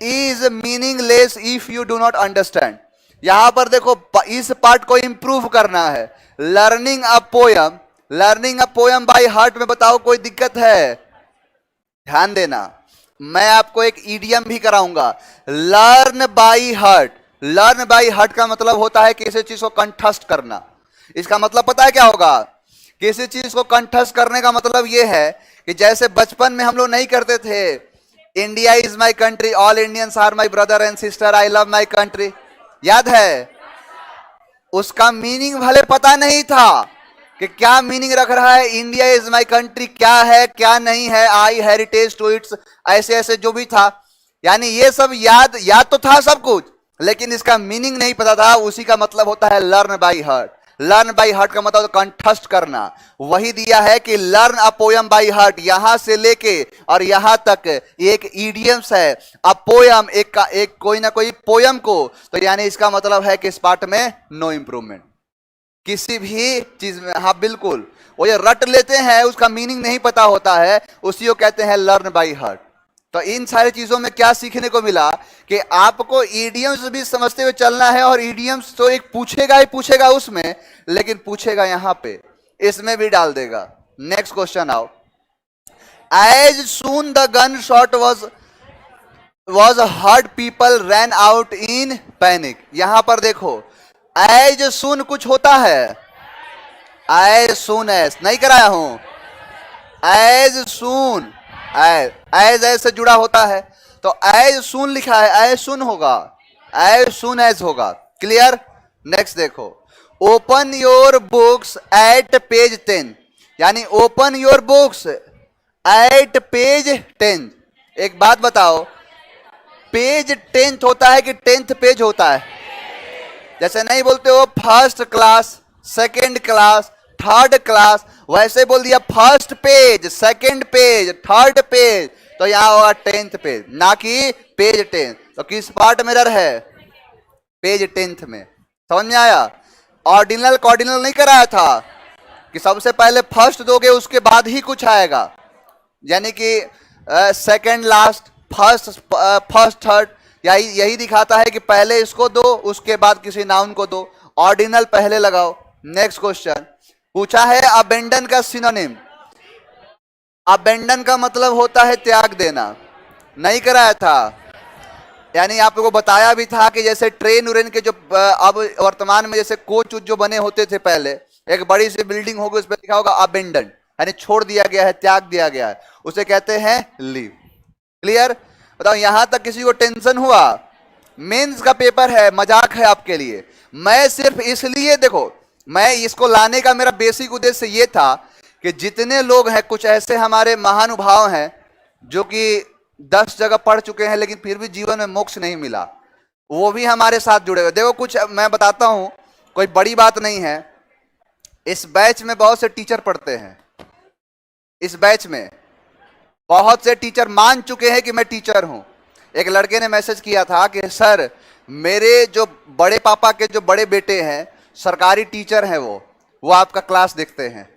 is meaningless if you do not understand. यहां पर देखो इस पार्ट को इंप्रूव करना है, learning a poem, learning a poem by heart में बताओ कोई दिक्कत है? ध्यान देना, मैं आपको एक ईडियम भी कराऊंगा, learn by heart. Learn by heart का मतलब होता है किसी चीज को कंठस्थ करना। इसका मतलब पता है क्या होगा? किसी चीज को कंठस्थ करने का मतलब यह है कि जैसे बचपन में हम लोग नहीं करते थे, India is my country, all Indians are my brother and sister, I love my country, याद है? उसका मीनिंग भले पता नहीं था कि क्या मीनिंग रख रहा है, इंडिया इज माई कंट्री क्या है क्या नहीं है, आई हेरिटेज टू इट्स, ऐसे ऐसे जो भी था, यानी ये सब याद तो था सब कुछ, लेकिन इसका मीनिंग नहीं पता था। उसी का मतलब होता है learn by heart. Learn by heart का मतलब कंठस्थ करना, वही दिया है कि learn a poem by heart, यहां से लेके और यहां तक एक इडियम्स है। अब पोयम एक कोई ना कोई पोयम को, तो यानी इसका मतलब है कि इस पार्ट में नो इंप्रूवमेंट किसी भी चीज में। हाँ बिल्कुल, वो ये रट लेते हैं, उसका मीनिंग नहीं पता होता है, उसी को कहते हैं लर्न बाई हार्ट। तो इन सारी चीजों में क्या सीखने को मिला कि आपको ईडियम्स भी समझते हुए चलना है, और ईडियम्स तो एक पूछेगा ही पूछेगा उसमें, लेकिन पूछेगा यहां पे, इसमें भी डाल देगा। नेक्स्ट क्वेश्चन आओ। As soon the gun shot was heard people ran out in panic. यहां पर देखो, एज सून कुछ होता है, एज सून एज नहीं कराया हूं, एज सून एज से जुड़ा होता है, तो एज सून लिखा है, एज सून होगा, एज सून एज होगा। क्लियर। नेक्स्ट देखो, open your books at page 10, यानी open your books at page 10। एक बात बताओ, पेज 10th होता है कि 10th पेज होता है? जैसे नहीं बोलते हो first class, second class, third class, वैसे बोल दिया first page, second page, third page, तो यहां होगा 10th पेज, ना कि पेज 10। तो किस पार्ट में एरर है? पेज 10th में। समझ में आया? ऑर्डिनल कॉर्डिनल नहीं कराया था कि सबसे पहले फर्स्ट दोगे उसके बाद ही कुछ आएगा, यानी कि सेकेंड लास्ट, फर्स्ट थर्ड, यही दिखाता है कि पहले इसको दो उसके बाद किसी नाउन को दो, ऑर्डिनल पहले लगाओ। नेक्स्ट क्वेश्चन पूछा है अबेंडन का सिनोनिम। अबेंडन का मतलब होता है त्याग देना, नहीं कराया था? यानी आप लोगों को बताया भी था कि जैसे ट्रेन उरेन के जो अब वर्तमान में जैसे कोच जो बने होते थे, पहले एक बड़ी सी बिल्डिंग होगी, उस पर लिखा होगा अबेंडन, यानी छोड़ दिया गया है, त्याग दिया गया है, उसे कहते हैं लीव। क्लियर। बताओ यहां तक किसी को टेंशन हुआ? मेंस का पेपर है, मजाक है आपके लिए। मैं सिर्फ इसलिए, देखो मैं इसको लाने का मेरा बेसिक उद्देश्य ये था कि जितने लोग हैं, कुछ ऐसे हमारे महानुभाव हैं जो कि 10 जगह पढ़ चुके हैं लेकिन फिर भी जीवन में मोक्ष नहीं मिला, वो भी हमारे साथ जुड़े हुए। देखो कुछ मैं बताता हूं, कोई बड़ी बात नहीं है। इस बैच में बहुत से टीचर पढ़ते हैं, इस बैच में बहुत से टीचर मान चुके हैं कि मैं टीचर हूं। एक लड़के ने मैसेज किया था कि सर मेरे जो बड़े पापा के जो बड़े बेटे हैं सरकारी टीचर हैं, वो आपका क्लास देखते हैं।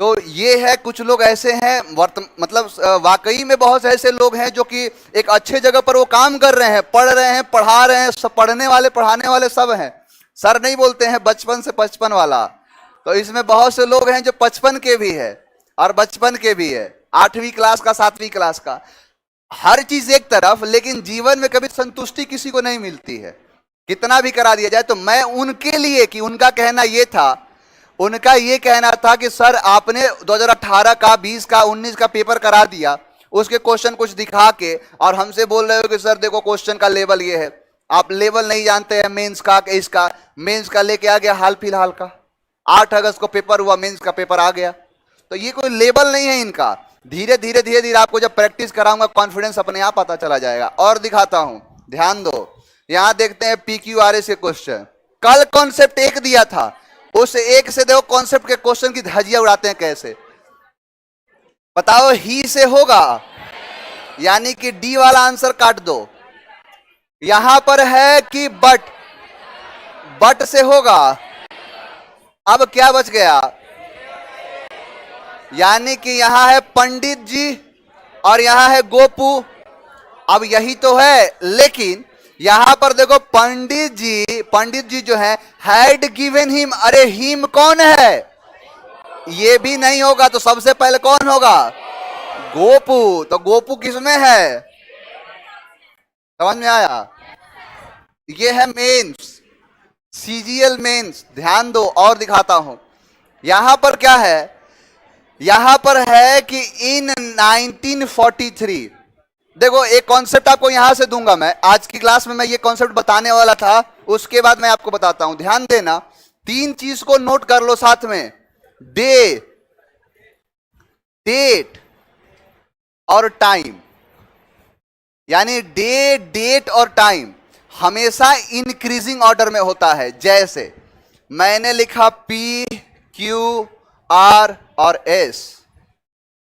तो ये है, कुछ लोग ऐसे हैं मतलब वाकई में बहुत से ऐसे लोग हैं जो कि एक अच्छे जगह पर वो काम कर रहे हैं, पढ़ रहे हैं, पढ़ा रहे हैं, सब पढ़ने वाले पढ़ाने वाले सब हैं। सर नहीं बोलते हैं, बचपन से 55 वाला। तो इसमें बहुत से लोग हैं जो 55 के भी है और बचपन के भी है, 8वीं क्लास का, 7वीं क्लास का, हर चीज एक तरफ, लेकिन जीवन में कभी संतुष्टि किसी को नहीं मिलती है, कितना भी करा दिया जाए। तो मैं उनके लिए, कि उनका कहना यह था, उनका ये कहना था कि सर आपने 2018 का, 20 का, 19 का पेपर करा दिया, उसके क्वेश्चन कुछ दिखा के, और हमसे बोल रहे हो कि सर देखो क्वेश्चन का लेवल ये है। आप लेवल नहीं जानते हैं मेंस का, इसका मेंस का लेके आ गया हाल फिलहाल का, 8 अगस्त को पेपर हुआ, मेंस का पेपर आ गया। तो ये कोई लेवल नहीं है इनका। धीरे धीरे धीरे धीरे आपको जब प्रैक्टिस कराऊंगा कॉन्फिडेंस अपने आप पता चला जाएगा। और दिखाता हूं, ध्यान दो, यहां देखते हैं PQRS के क्वेश्चन। कल कॉन्सेप्ट 1 दिया था, उस 1 से देखो कॉन्सेप्ट के क्वेश्चन की धज्जियां उड़ाते हैं कैसे। बताओ ही से होगा, यानी कि डी वाला आंसर काट दो। यहां पर है कि बट से होगा। अब क्या बच गया? यानी कि यहां है पंडित जी और यहां है गोपू। अब यही तो है, लेकिन यहां पर देखो पंडित जी जो है हैड गिवन हिम, अरे हिम कौन है? ये भी नहीं होगा, तो सबसे पहले कौन होगा? गोपू। तो गोपू किसमें है? समझ में आया? ये है मेंस, CGL मेंस। ध्यान दो, और दिखाता हूं। यहां पर क्या है? यहां पर है कि इन 1943, देखो एक कॉन्सेप्ट आपको यहां से दूंगा मैं, आज की क्लास में मैं ये कॉन्सेप्ट बताने वाला था, उसके बाद मैं आपको बताता हूं। ध्यान देना, 3 चीज को नोट कर लो साथ में, डेट और टाइम। यानी डेट और टाइम हमेशा इंक्रीजिंग ऑर्डर में होता है। जैसे मैंने लिखा PQR और S,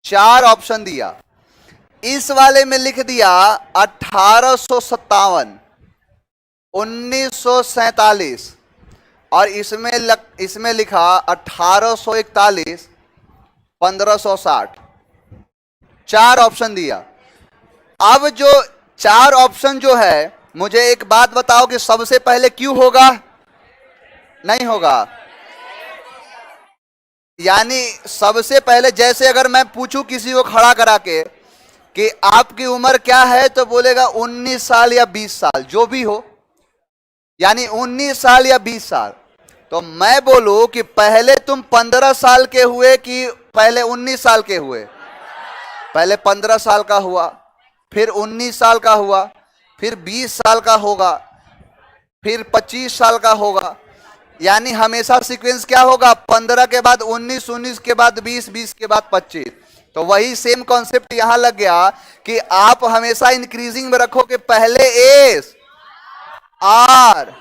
4 ऑप्शन दिया। इस वाले में लिख दिया 1857, 1947, और इसमें लिखा 1841, 1560। 4 ऑप्शन दिया। अब जो चार ऑप्शन जो है, मुझे एक बात बताओ कि सबसे पहले क्यू होगा? नहीं होगा। यानी सबसे पहले, जैसे अगर मैं पूछूं किसी को खड़ा करा के कि आपकी उम्र क्या है, तो बोलेगा 19 साल या 20 साल, जो भी हो, यानी 19 साल या 20 साल। तो मैं बोलूं कि पहले तुम 15 साल के हुए कि पहले 19 साल के हुए? पहले 15 साल का हुआ, फिर 19 साल का हुआ, फिर 20 साल का होगा, फिर 25 साल का होगा। यानी हमेशा सीक्वेंस क्या होगा? 15 के बाद 19, 19 के बाद 20, 20 के बाद 25। तो वही सेम कॉन्सेप्ट यहां लग गया कि आप हमेशा इंक्रीजिंग में रखो कि पहले एस, आर,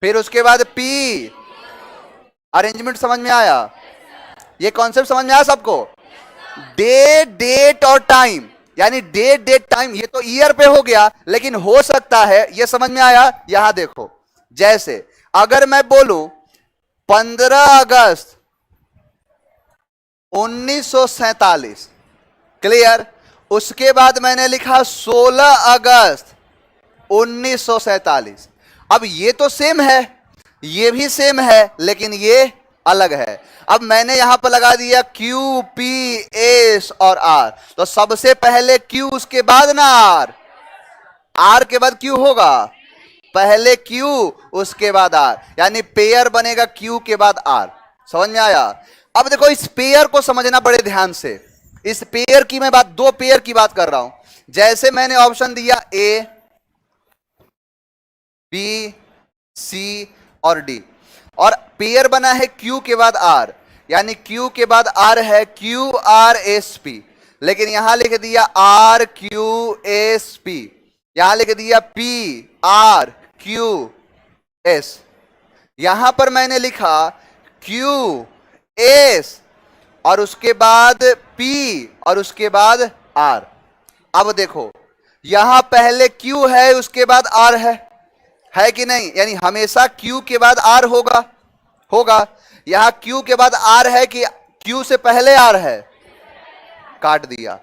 फिर उसके बाद पी। अरेंजमेंट समझ में आया? ये कॉन्सेप्ट समझ में आया सबको? डे, डेट और टाइम, यानी डे, डेट, टाइम, ये तो ईयर पे हो गया, लेकिन हो सकता है, ये समझ में आया? यहां देखो, जैसे अगर मैं बोलूं 15 अगस्त 1947, क्लियर? उसके बाद मैंने लिखा 16 अगस्त 1947। अब ये तो सेम है, ये भी सेम है, लेकिन ये अलग है। अब मैंने यहां पर लगा दिया क्यू, पी, एस और आर। तो सबसे पहले क्यू, उसके बाद ना आर, आर के बाद क्यू होगा, पहले क्यू उसके बाद आर, यानी पेयर बनेगा क्यू के बाद आर। समझ में आया? अब देखो, इस पेयर को समझना बड़े ध्यान से। इस पेयर की मैं बात, दो पेयर की बात कर रहा हूं। जैसे मैंने ऑप्शन दिया ए, बी, सी और डी, और पेयर बना है क्यू के बाद आर, यानी क्यू के बाद आर है क्यू आर एस पी, लेकिन यहां लिख दिया आर क्यू एस पी, यहां लिख दिया पी आर क्यू एस, यहां पर मैंने लिखा क्यू एस और उसके बाद पी और उसके बाद आर। अब देखो, यहां पहले क्यू है, उसके बाद आर है कि नहीं? यानी हमेशा क्यू के बाद आर होगा, होगा। यहां क्यू के बाद आर है कि क्यू से पहले आर है? काट दिया।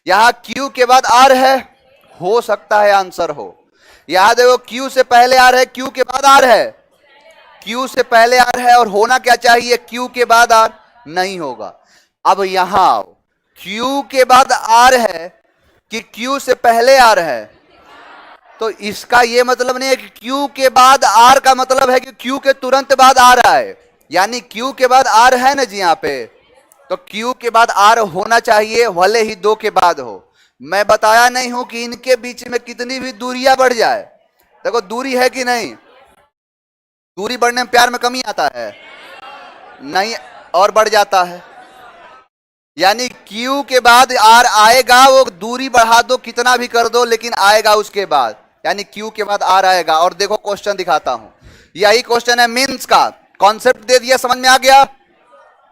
यहां क्यू के बाद आर है, हो सकता है आंसर हो। यहां देखो, क्यू से पहले आर है, क्यू के बाद आर है, क्यू से पहले आर है, और होना क्या चाहिए? क्यू के बाद आर, नहीं होगा। अब यहां आओ, क्यू के बाद आर है कि क्यू से पहले आर है? तो इसका यह मतलब नहीं है कि क्यू के बाद आर का मतलब है कि क्यू के तुरंत बाद आ रहा है, यानी क्यू के बाद आर है ना जी यहां पे, तो क्यू के बाद आर होना चाहिए, भले ही दो के बाद हो। मैं बताया नहीं हूं कि इनके बीच में कितनी भी दूरियां बढ़ जाए, देखो दूरी है कि नहीं, दूरी बढ़ने में प्यार में कमी आता है नहीं, और बढ़ जाता है। यानी क्यू के बाद आर आएगा, वो दूरी बढ़ा दो, कितना भी कर दो, लेकिन आएगा उसके बाद, यानी क्यू के बाद आर आएगा। और देखो क्वेश्चन दिखाता हूं, यही क्वेश्चन है मीन्स का। कॉन्सेप्ट दे दिया, समझ में आ गया?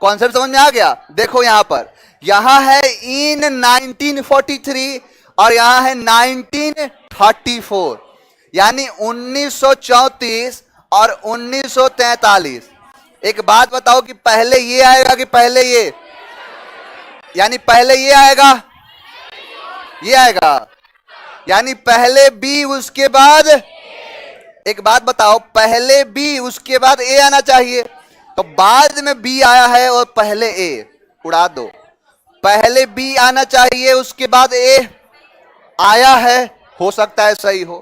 कॉन्सेप्ट समझ में आ गया? देखो यहां पर, यहां है इन 1943 और यहां है 1934, यानी 1934 और 1943। एक बात बताओ कि पहले ये आएगा कि पहले ये? यानी पहले ये आएगा, ये आएगा, यानी पहले बी उसके बाद। एक बात बताओ, पहले बी उसके बाद ए आना चाहिए, तो बाद में बी आया है और पहले ए, उड़ा दो। पहले बी आना चाहिए, उसके बाद ए आया है, हो सकता है सही हो।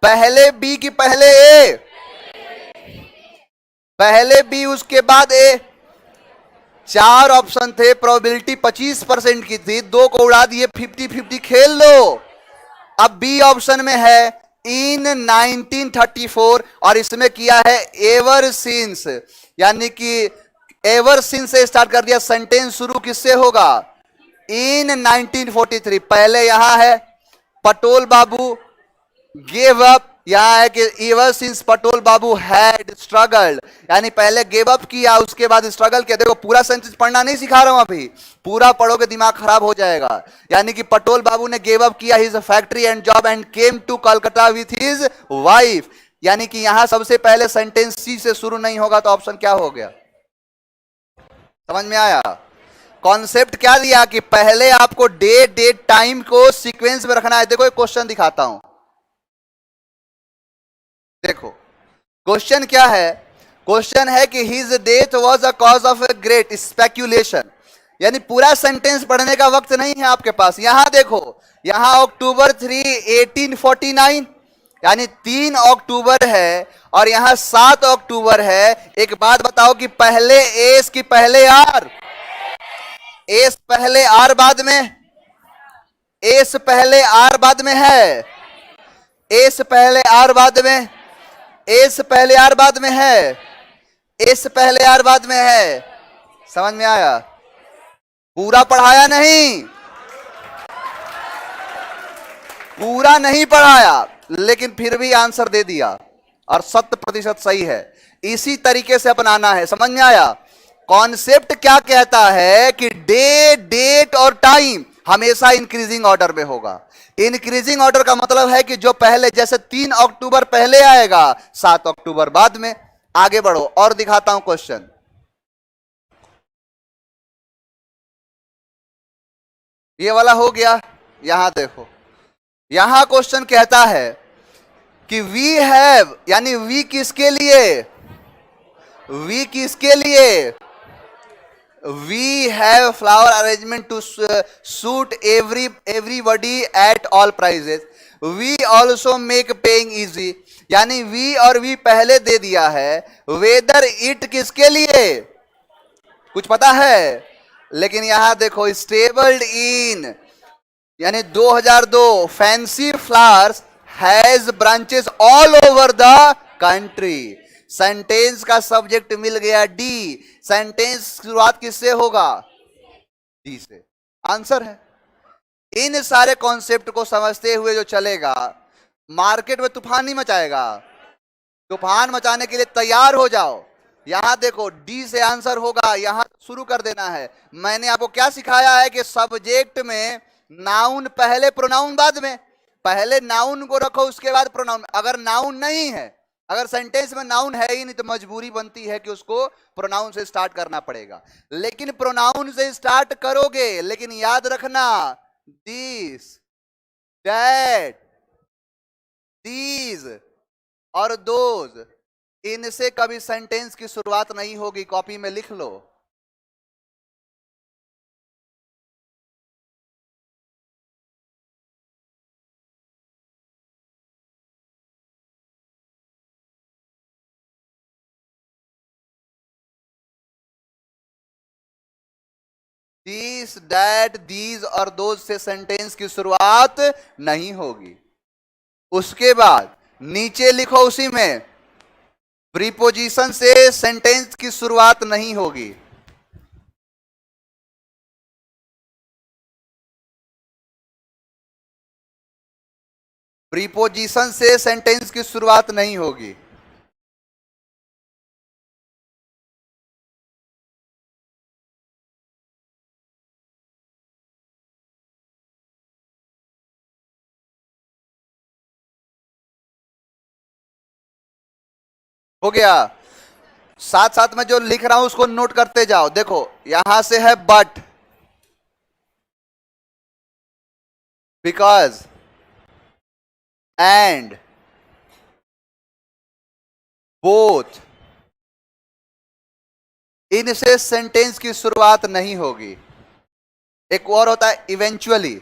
पहले बी की पहले ए, पहले बी उसके बाद ए। चार ऑप्शन थे, प्रोबेबिलिटी 25% की थी, दो को उड़ा दिए, 50-50 खेल लो। अब बी ऑप्शन में है इन 1934 और इसमें किया है एवर सिंस, यानी कि एवर सिंस से स्टार्ट कर दिया। सेंटेंस शुरू किससे होगा? इन 1943। पहले यहां है पटोल बाबू गेव अप, यहां है कि ever since Patol Babu had struggled, यानी पहले गेव अप किया, उसके बाद स्ट्रगल किया। देखो पूरा सेंटेंस पढ़ना नहीं सिखा रहा हूं अभी, पूरा पढ़ोगे दिमाग खराब हो जाएगा। यानी कि पटोल बाबू ने गेव अप किया his factory and job and came to Calcutta with his wife, यानी कि यहां सबसे पहले सेंटेंस सी से शुरू नहीं होगा, तो ऑप्शन क्या हो गया? समझ में आया? कॉन्सेप्ट क्या दिया कि पहले आपको डेट टाइम को सीक्वेंस में रखना है। देखो एक क्वेश्चन दिखाता हूं, देखो क्वेश्चन क्या है। क्वेश्चन है कि his death was a cause of a great speculation, यानी पूरा सेंटेंस पढ़ने का वक्त नहीं है आपके पास। यहां देखो, यहां अक्टूबर 3 1849 यानी 3 अक्टूबर है और यहां 7 अक्टूबर है। एक बात बताओ कि पहले एस की पहले आर, एस पहले आर बाद में, एस पहले आर बाद में है, एस पहले आर बाद में, एस पहले आर बाद में है, एस पहले आर बाद में है। समझ में आया? पूरा पढ़ाया नहीं, पूरा नहीं पढ़ाया, लेकिन फिर भी आंसर दे दिया और 100% सही है। इसी तरीके से अपनाना है। समझ में आया? कॉन्सेप्ट क्या कहता है कि डेट और टाइम हमेशा इंक्रीजिंग ऑर्डर में होगा। इंक्रीजिंग ऑर्डर का मतलब है कि जो पहले, जैसे 3 अक्टूबर पहले आएगा, 7 अक्टूबर बाद में। आगे बढ़ो और दिखाता हूं क्वेश्चन। ये वाला हो गया। यहां देखो, यहां क्वेश्चन कहता है कि वी हैव, यानी वी किसके लिए, वी किसके लिए, we have flower arrangement to suit everybody at all prices, we also make paying easy, यानी वी और वी पहले दे दिया है। वेदर इट किसके लिए, कुछ पता है? लेकिन यहां देखो, स्टेबल्ड इन, यानी 2002, fancy flowers has branches all over the country. Sentence का सब्जेक्ट मिल गया डी। सेंटेंस शुरुआत किससे होगा? डी से। आंसर है। इन सारे कॉन्सेप्ट को समझते हुए जो चलेगा, मार्केट में तूफान नहीं मचाएगा। तूफान मचाने के लिए तैयार हो जाओ। यहां देखो, डी से आंसर होगा, यहां शुरू कर देना है। मैंने आपको क्या सिखाया है कि सब्जेक्ट में नाउन पहले, प्रोनाउन बाद में। पहले नाउन को रखो, उसके बाद प्रोनाउन। अगर नाउन नहीं है, अगर सेंटेंस में नाउन है ही नहीं, तो मजबूरी बनती है कि उसको प्रोनाउन से स्टार्ट करना पड़ेगा। लेकिन प्रोनाउन से स्टार्ट करोगे, लेकिन याद रखना, दिस, दैट, दीज और दोज, इनसे कभी सेंटेंस की शुरुआत नहीं होगी। कॉपी में लिख लो। दिस, दैट, दीज और दोज से सेंटेंस की शुरुआत नहीं होगी। उसके बाद नीचे लिखो, उसी में प्रीपोजिशन से सेंटेंस की शुरुआत नहीं होगी। प्रीपोजिशन से सेंटेंस की शुरुआत नहीं होगी। हो गया? साथ साथ में जो लिख रहा हूं उसको नोट करते जाओ। देखो, यहां से है बट, बिकॉज, एंड, बोथ, इनसे सेंटेंस की शुरुआत नहीं होगी। एक और होता है इवेंचुअली।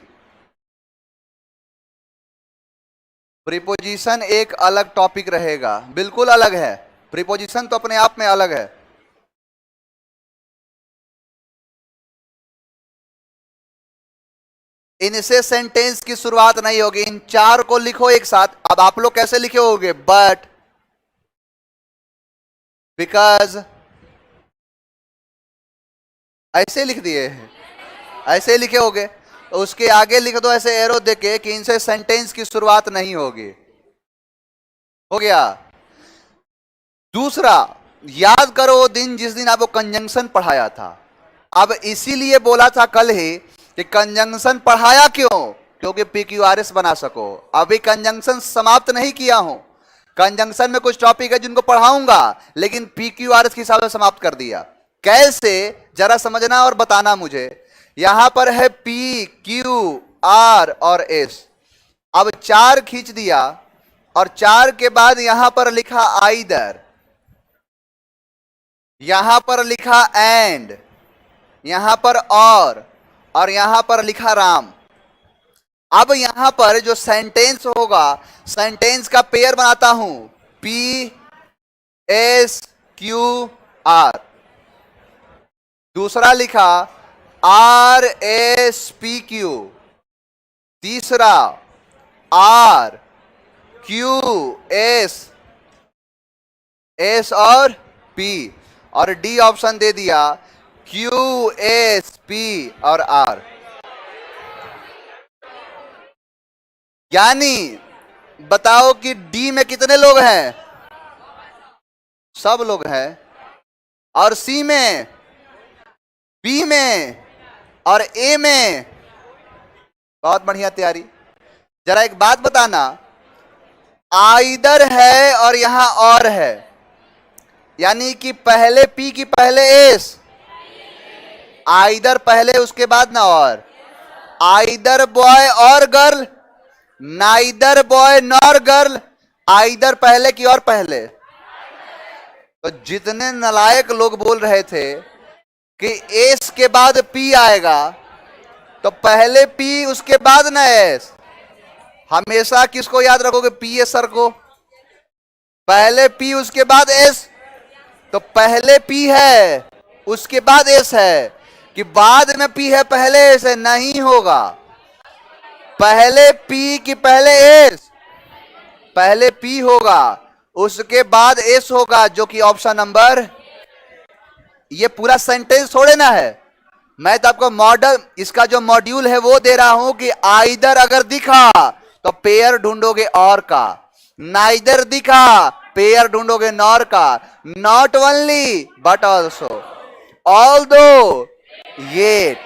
प्रीपोजिशन एक अलग टॉपिक रहेगा, बिल्कुल अलग है। प्रीपोजिशन तो अपने आप में अलग है। इनसे सेंटेंस की शुरुआत नहीं होगी। इन चार को लिखो एक साथ। अब आप लोग कैसे लिखे होगे? बट, बिकॉज, ऐसे लिख दिए हैं, ऐसे लिखे होगे। तो उसके आगे लिख दो ऐसे एरो देके कि इनसे सेंटेंस की शुरुआत नहीं होगी। हो गया? दूसरा, याद करो वो दिन जिस दिन आपको कंजंक्शन पढ़ाया था। अब इसीलिए बोला था कल ही कि कंजंक्शन पढ़ाया क्यों? क्योंकि PQRS बना सको। अभी कंजंक्शन समाप्त नहीं किया हूं। कंजंक्शन में कुछ टॉपिक है जिनको पढ़ाऊंगा, लेकिन PQRS के हिसाब से समाप्त कर दिया। कैसे? जरा समझना और बताना मुझे। यहां पर है पी, क्यू, आर और एस। अब 4 खींच दिया और 4 के बाद यहां पर लिखा आइदर, यहां पर लिखा एंड, यहां पर और यहां पर लिखा राम। अब यहां पर जो सेंटेंस होगा, सेंटेंस का पेयर बनाता हूं, पी एस क्यू आर। दूसरा लिखा आर एस पी क्यू। तीसरा आर क्यू एस, एस और पी, और डी ऑप्शन दे दिया क्यू एस पी और आर। यानी बताओ कि डी में कितने लोग हैं? सब लोग हैं। और सी में, बी में और ए में? बहुत बढ़िया तैयारी। जरा एक बात बताना, आइदर है और यहां और है, यानी कि पहले पी की पहले एस, आइदर पहले उसके बाद ना और। आइदर बॉय और girl, neither boy nor girl. Either पहले की और पहले। तो जितने नालायक लोग बोल रहे थे कि एस के बाद पी आएगा, तो पहले पी उसके बाद ना एस। हमेशा किसको याद रखोगे? पी एस सर को। पहले पी उसके बाद एस, तो पहले पी है उसके बाद एस है कि बाद में पी है पहले एस है? नहीं होगा। पहले पी की पहले एस, पहले पी होगा उसके बाद एस होगा, जो कि ऑप्शन नंबर। ये पूरा सेंटेंस थोड़े ना है, मैं तो आपको मॉडल, इसका जो मॉड्यूल है वो दे रहा हूं कि आइदर अगर दिखा तो पेयर ढूंढोगे और का, नाइदर दिखा पेयर ढूंढोगे नॉर का, not only but also, although, yet,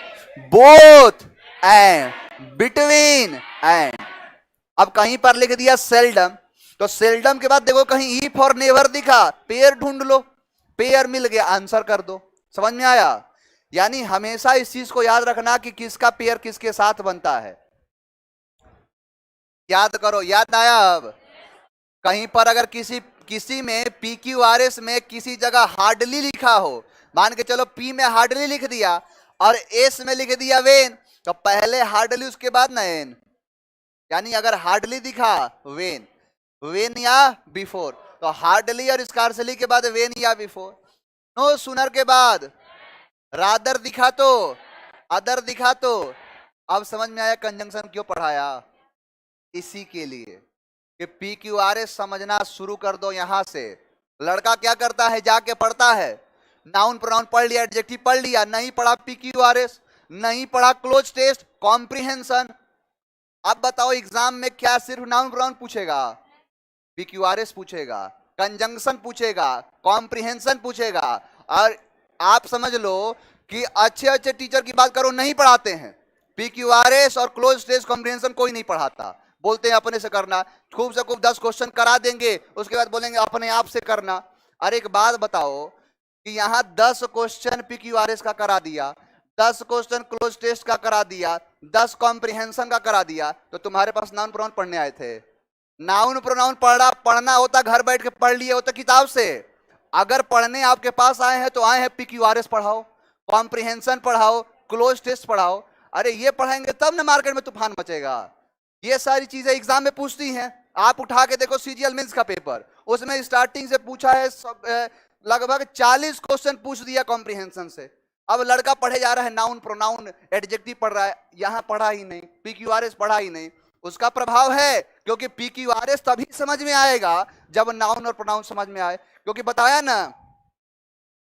both and, between and. अब कहीं पर लिख दिया सेल्डम, तो सेल्डम के बाद देखो कहीं इफ और नेवर दिखा, पेयर ढूंढ लो, पेयर मिल गया, आंसर कर दो। समझ में आया? यानी हमेशा इस चीज को याद रखना कि किसका पेयर किसके साथ बनता है। याद करो, याद आया? अब कहीं पर अगर किसी में पी क्यू आर एस में किसी जगह हार्डली लिखा हो, मान के चलो पी में हार्डली लिख दिया और एस में लिख दिया वेन, तो पहले हार्डली उसके बाद ना एन। यानी अगर हार्डली दिखा वेन, वेन या बिफोर, तो हार्डली और स्कार्सली के बाद वेन या बिफोर। नो सुनर के बाद रादर दिखा तो, अदर दिखा तो। अब समझ में आया कंजंक्शन क्यों पढ़ाया? इसी के लिए कि पी क्यू आर एस समझना शुरू कर दो। यहां से लड़का क्या करता है, जाके पढ़ता है, नाउन प्रोनाउन पढ़ लिया, एडजेक्टिव पढ़ लिया, नहीं पढ़ा पी क्यू आर एस, नहीं पढ़ा क्लोज टेस्ट, कॉम्प्रिहेंशन। अब बताओ एग्जाम में क्या सिर्फ नाउन प्रोनाउन पूछेगा? पी क्यू आर एस पूछेगा, कंजंक्शन पूछेगा, कॉम्प्रिहेंशन पूछेगा। और आप समझ लो कि अच्छे अच्छे टीचर की बात करो, नहीं पढ़ाते हैं पी क्यू आर एस और क्लोज टेस्ट कॉम्प्रिहेंशन, कोई नहीं पढ़ाता। बोलते हैं अपने से करना, खूब से खूब 10 क्वेश्चन करा देंगे, उसके बाद बोलेंगे अपने आप से करना। अरे एक बात बताओ कि यहां 10 question P Q R S का करा दिया, 10 क्वेश्चन क्लोज टेस्ट का करा दिया, 10 कॉम्प्रिहेंशन का करा दिया, तो तुम्हारे पास नाउन प्रोनाउन पढ़ने आए थे? नाउन प्रोनाउन पढ़ना होता घर बैठ के पढ़ लिए होता किताब से। अगर पढ़ने आपके पास आए हैं तो आए हैं पी क्यू आर एस पढ़ाओ, कॉम्प्रिहेंशन पढ़ाओ, क्लोज टेस्ट पढ़ाओ। अरे ये पढ़ाएंगे तब ना मार्केट में तूफान मचेगा। ये सारी चीजें एग्जाम में पूछती हैं। आप उठा के देखो सीजीएल मेंस का पेपर, उसमें स्टार्टिंग से पूछा है लगभग 40 क्वेश्चन पूछ दिया कॉम्प्रिहेंशन से। अब लड़का पढ़े जा रहा है नाउन प्रोनाउन एडजेक्टिव पढ़ रहा है, यहां पढ़ा ही नहीं, पी क्यू आर एस पढ़ा ही नहीं। उसका प्रभाव है, क्योंकि पी क्यू आर एस तभी समझ में आएगा जब नाउन और प्रोनाउन समझ में आए। क्योंकि बताया ना,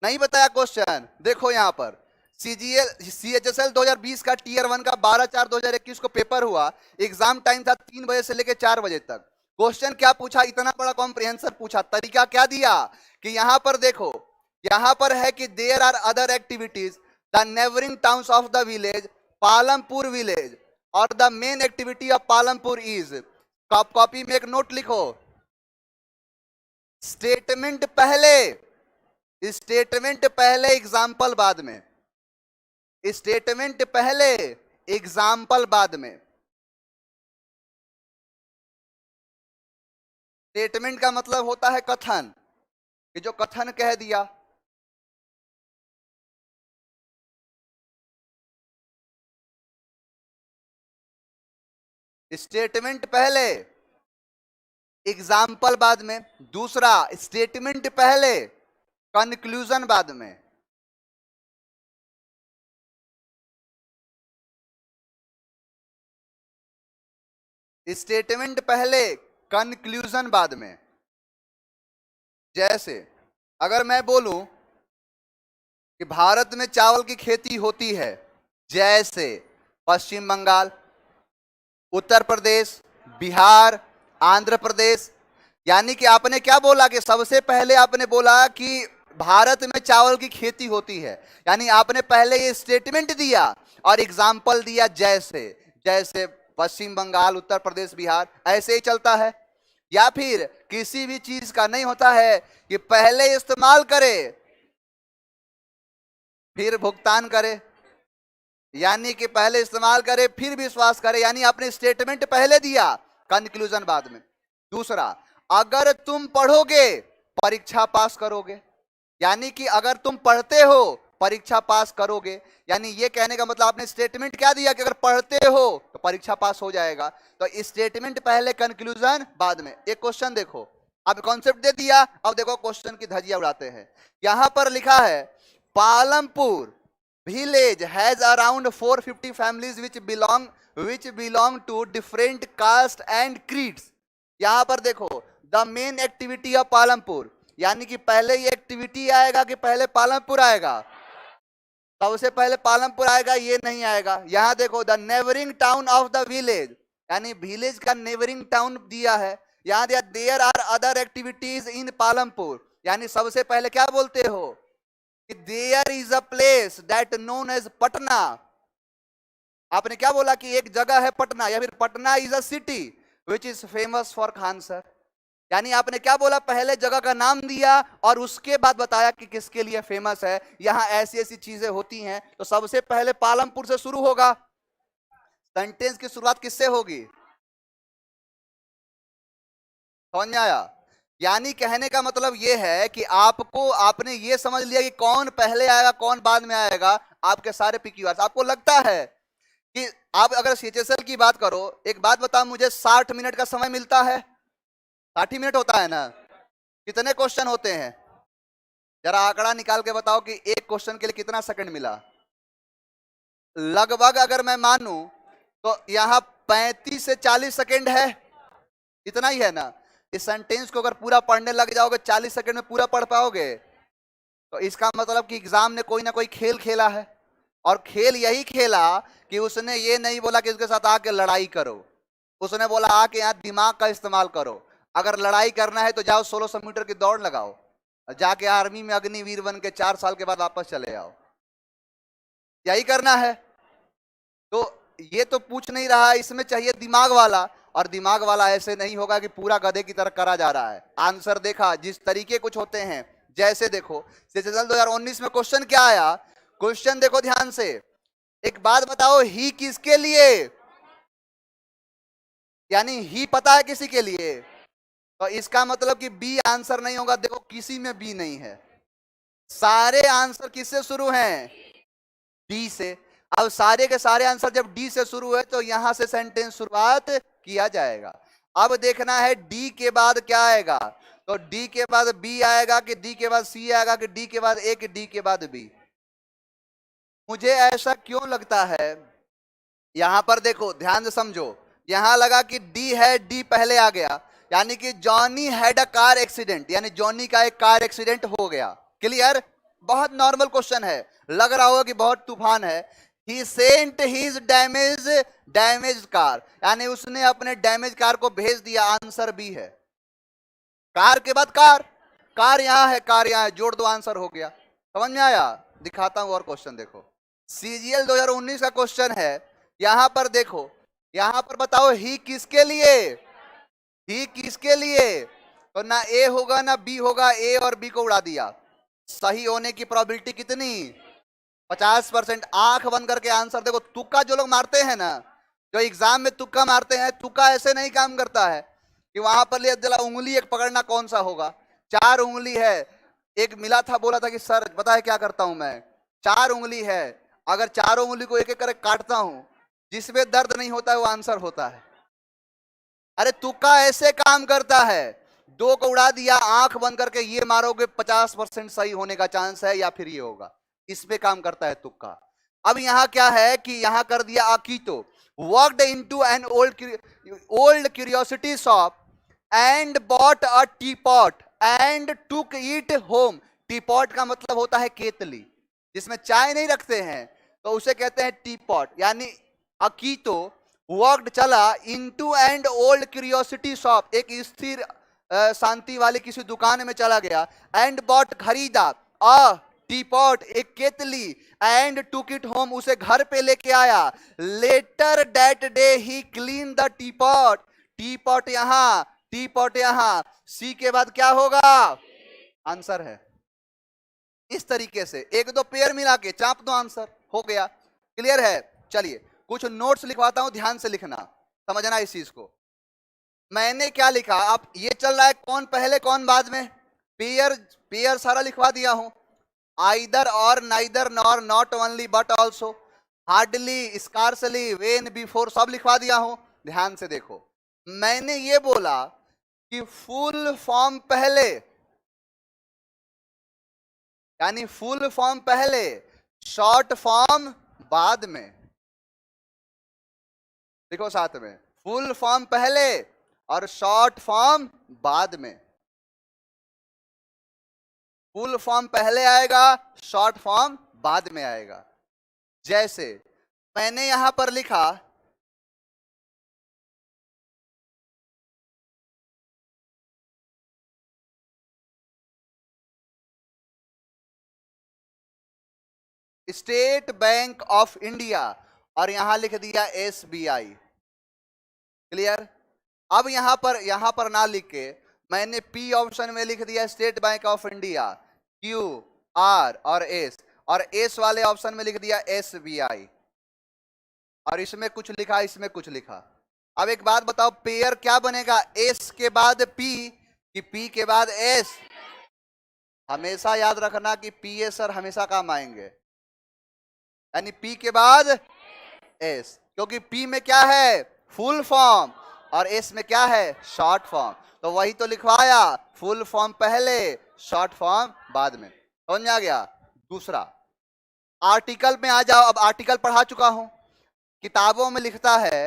नहीं बताया क्वेश्चन, देखो यहां पर सीजीएल सीएचएसएल 2020 का टीयर 1 का 12/4/2021 को पेपर हुआ। एग्जाम टाइम था 3 बजे से लेकर 4 बजे तक। क्वेश्चन क्या पूछा? इतना बड़ा कॉम्प्रिहेंशन पूछा। तरीका क्या दिया कि यहां पर देखो, यहां पर है कि there are other activities the neighbouring towns of the village Palampur village और the main activity of Palampur is. Copy में एक नोट लिखो, स्टेटमेंट पहले, स्टेटमेंट पहले, एग्जाम्पल बाद में। स्टेटमेंट पहले, एग्जाम्पल बाद में। स्टेटमेंट का मतलब होता है कथन, कि जो कथन कह दिया। स्टेटमेंट पहले, एग्जाम्पल बाद में। दूसरा, स्टेटमेंट पहले, कंक्लूजन बाद में। स्टेटमेंट पहले, कंक्लूजन बाद में। जैसे अगर मैं बोलूं कि भारत में चावल की खेती होती है, जैसे पश्चिम बंगाल, उत्तर प्रदेश, बिहार, आंध्र प्रदेश, यानी कि आपने क्या बोला कि सबसे पहले आपने बोला कि भारत में चावल की खेती होती है, यानी आपने पहले ये स्टेटमेंट दिया और एग्जाम्पल दिया, जैसे जैसे पश्चिम बंगाल, उत्तर प्रदेश, बिहार, ऐसे ही चलता है। या फिर किसी भी चीज का नहीं होता है कि पहले इस्तेमाल करे फिर भुगतान करे, यानी कि पहले इस्तेमाल करे फिर विश्वास करे, यानी आपने स्टेटमेंट पहले दिया, कंक्लूजन बाद में। दूसरा, अगर तुम पढ़ोगे परीक्षा पास करोगे, यानी कि अगर तुम पढ़ते हो परीक्षा पास करोगे, यानी ये कहने का मतलब आपने स्टेटमेंट क्या दिया कि अगर पढ़ते हो तो परीक्षा पास हो जाएगा। तो स्टेटमेंट पहले, कंक्लूजन बाद में। एक क्वेश्चन देखो, अब कॉन्सेप्ट दे दिया, अब देखो क्वेश्चन की धज्जियां उड़ाते हैं। यहां पर लिखा है Palampur village has around 450 families which belong to different caste and creeds। यहां पर देखो, the main activity of Palampur, यानी कि पहले ये एक्टिविटी आएगा कि पहले पालमपुर आएगा? सबसे पहले पालमपुर आएगा, ये नहीं आएगा। यहां देखो, the neighbouring town of the village, यानी विलेज का नेबरिंग टाउन दिया है। यहां दिया there are other activities in Palampur, यानी सबसे पहले क्या बोलते हो कि there is a place that known as Patna. आपने क्या बोला कि एक जगह है पटना, या फिर Patna is a city which is famous for Khan sir, यानी आपने क्या बोला, पहले जगह का नाम दिया और उसके बाद बताया कि किसके लिए फेमस है, यहां ऐसी ऐसी चीजें होती हैं। तो सबसे पहले पालमपुर से शुरू होगा। सेंटेंस की शुरुआत किससे होगी? समझ में आया? यानी कहने का मतलब यह है कि आपने ये समझ लिया कि कौन पहले आएगा कौन बाद में आएगा, आपके सारे PQRs। आपको लगता है कि आप अगर CHSL की बात करो, एक बात बताओ मुझे, 60 मिनट का समय मिलता है, 60 मिनट होता है ना? कितने क्वेश्चन होते हैं? जरा आंकड़ा निकाल के बताओ कि एक क्वेश्चन के लिए कितना सेकंड मिला। लगभग अगर मैं मानूं तो यहां 35 से 40 सेकंड है, इतना ही है ना? इस सेंटेंस को अगर पूरा पढ़ने लग जाओगे 40 सेकंड में पूरा पढ़ पाओगे, तो इसका मतलब कि एग्जाम ने कोई ना कोई खेल खेला है। और खेल यही खेला कि उसने ये नहीं बोला कि उसके साथ आके लड़ाई करो, उसने बोला आके यहाँ दिमाग का इस्तेमाल करो। अगर लड़ाई करना है तो जाओ 1600 मीटर की दौड़ लगाओ, जाके आर्मी में अग्निवीर बन के 4 साल के बाद वापस चले आओ, यही करना है। तो ये तो पूछ नहीं रहा है, इसमें चाहिए दिमाग वाला, और दिमाग वाला ऐसे नहीं होगा कि पूरा गधे की तरह करा जा रहा है। आंसर देखा जिस तरीके कुछ होते हैं, जैसे देखो सेशन 2019 में क्वेश्चन क्या आया, क्वेश्चन देखो ध्यान से। एक बात बताओ, ही किसके लिए, यानी ही पता है किसी के लिए, तो इसका मतलब कि बी आंसर नहीं होगा। देखो किसी में बी नहीं है, सारे आंसर किससे शुरू हैं? डी से। अब सारे के सारे आंसर जब डी से शुरू है तो यहां से सेंटेंस शुरुआत किया जाएगा। अब देखना है डी के बाद क्या आएगा, तो डी के बाद बी आएगा कि डी के बाद सी आएगा कि डी के बाद ए कि डी के बाद बी। मुझे ऐसा क्यों लगता है, यहां पर देखो ध्यान से समझो, यहां लगा कि डी है, डी पहले आ गया, यानी कि Johnny had a car accident, यानी जॉनी का एक कार एक्सीडेंट हो गया। क्लियर? बहुत नॉर्मल क्वेश्चन है, लग रहा होगा कि बहुत तूफान है। ही सेंट हिज डैमेज कार, यानी उसने अपने डैमेज कार को भेज दिया, आंसर बी है। कार के बाद कार, कार यहां है, कार यहां है, जोड़ दो, आंसर हो गया। समझ में आया? दिखाता हूं और क्वेश्चन देखो, CGL 2019 का क्वेश्चन है। यहां पर देखो, यहां पर बताओ ही किसके लिए, ही किसके लिए, तो ना ए होगा ना बी होगा, ए और बी को उड़ा दिया। सही होने की प्रोबेबिलिटी कितनी? 50%। आंख बंद करके आंसर देखो। तुक्का जो लोग मारते हैं ना, जो एग्जाम में तुक्का मारते हैं, तुक्का ऐसे नहीं काम करता है कि वहां पर ले जला उंगली एक पकड़ना कौन सा होगा। 4 उंगली है। एक मिला था, बोला था कि सर पता है क्या करता हूं मैं, 4 उंगली है, अगर चारों उंगली को एक एक करके काटता हूं, जिसमें दर्द नहीं होता है वो आंसर होता है। अरे तुक्का ऐसे काम करता है, 2 को उड़ा दिया, आंख बंद करके ये मारोगे 50% सही होने का चांस है, या फिर ये होगा। इसमें काम करता है तुक्का। अब यहां क्या है कि यहां कर दिया अकीतो walked into an old curiosity shop and bought a teapot and took it home। Teapot का मतलब होता है केतली, जिसमें चाय नहीं रखते हैं, तो उसे कहते हैं टीपॉट। यानी अकीतो वॉक्ड चला into and old curiosity shop, एक स्थिर शांति वाली किसी दुकान में चला गया, एंड बॉट खरीदा अ टीपॉट एक केतली, एंड टुक इट होम उसे घर पे लेके आया। Later that day he clean the teapot. Teapot यहां, टीपॉट यहां, सी के बाद क्या होगा, आंसर है। इस तरीके से एक दो पेयर मिला के चाप दो, आंसर हो गया। क्लियर है? चलिए कुछ नोट्स लिखवाता हूं, ध्यान से लिखना, समझना इस चीज को। मैंने क्या लिखा, आप ये चल रहा है कौन पहले कौन बाद में, पेयर पेयर सारा लिखवा दिया हूं। आइदर और, neither, nor, not only but also, hardly, scarcely, when, before, सब लिखवा दिया हूं। ध्यान से देखो, मैंने ये बोला कि फुल फॉर्म पहले, यानी फुल फॉर्म पहले, शॉर्ट फॉर्म बाद में। देखो साथ में, फुल फॉर्म पहले और शॉर्ट फॉर्म बाद में। फुल फॉर्म पहले आएगा, शॉर्ट फॉर्म बाद में आएगा। जैसे मैंने यहां पर लिखा स्टेट बैंक ऑफ इंडिया और यहां लिख दिया एसबीआई। क्लियर? अब यहां पर ना लिख के मैंने पी ऑप्शन में लिख दिया State Bank of India, Q, R और एस वाले ऑप्शन में लिख दिया एसबीआई, और इसमें कुछ लिखा, इसमें कुछ लिखा। अब एक बात बताओ, पेयर क्या बनेगा, एस के बाद पी कि पी के बाद एस? हमेशा याद रखना कि पी एस सर हमेशा काम आएंगे, यानी पी के बाद एस, क्योंकि पी में क्या है, फुल फॉर्म, और एस में क्या है, शॉर्ट फॉर्म। तो वही तो लिखवाया, फुल फॉर्म पहले, शॉर्ट फॉर्म बाद में। समझ में आ गया? दूसरा, आर्टिकल में आ जाओ। अब आर्टिकल पढ़ा चुका हूं, किताबों में लिखता है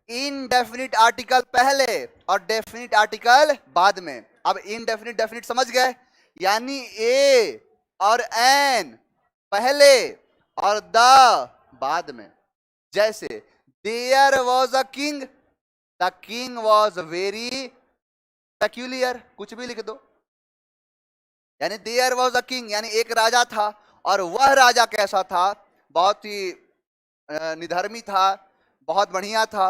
इनडेफिनिट आर्टिकल पहले और डेफिनिट आर्टिकल बाद में। अब इनडेफिनिट डेफिनिट समझ गए, यानी ए और एन पहले और द बाद में। जैसे there was a king, the king was very peculiar, कुछ भी लिख दो। यानी देयर वॉज अ किंग, यानी एक राजा था, और वह राजा कैसा था, बहुत ही निधर्मी था, बहुत बढ़िया था।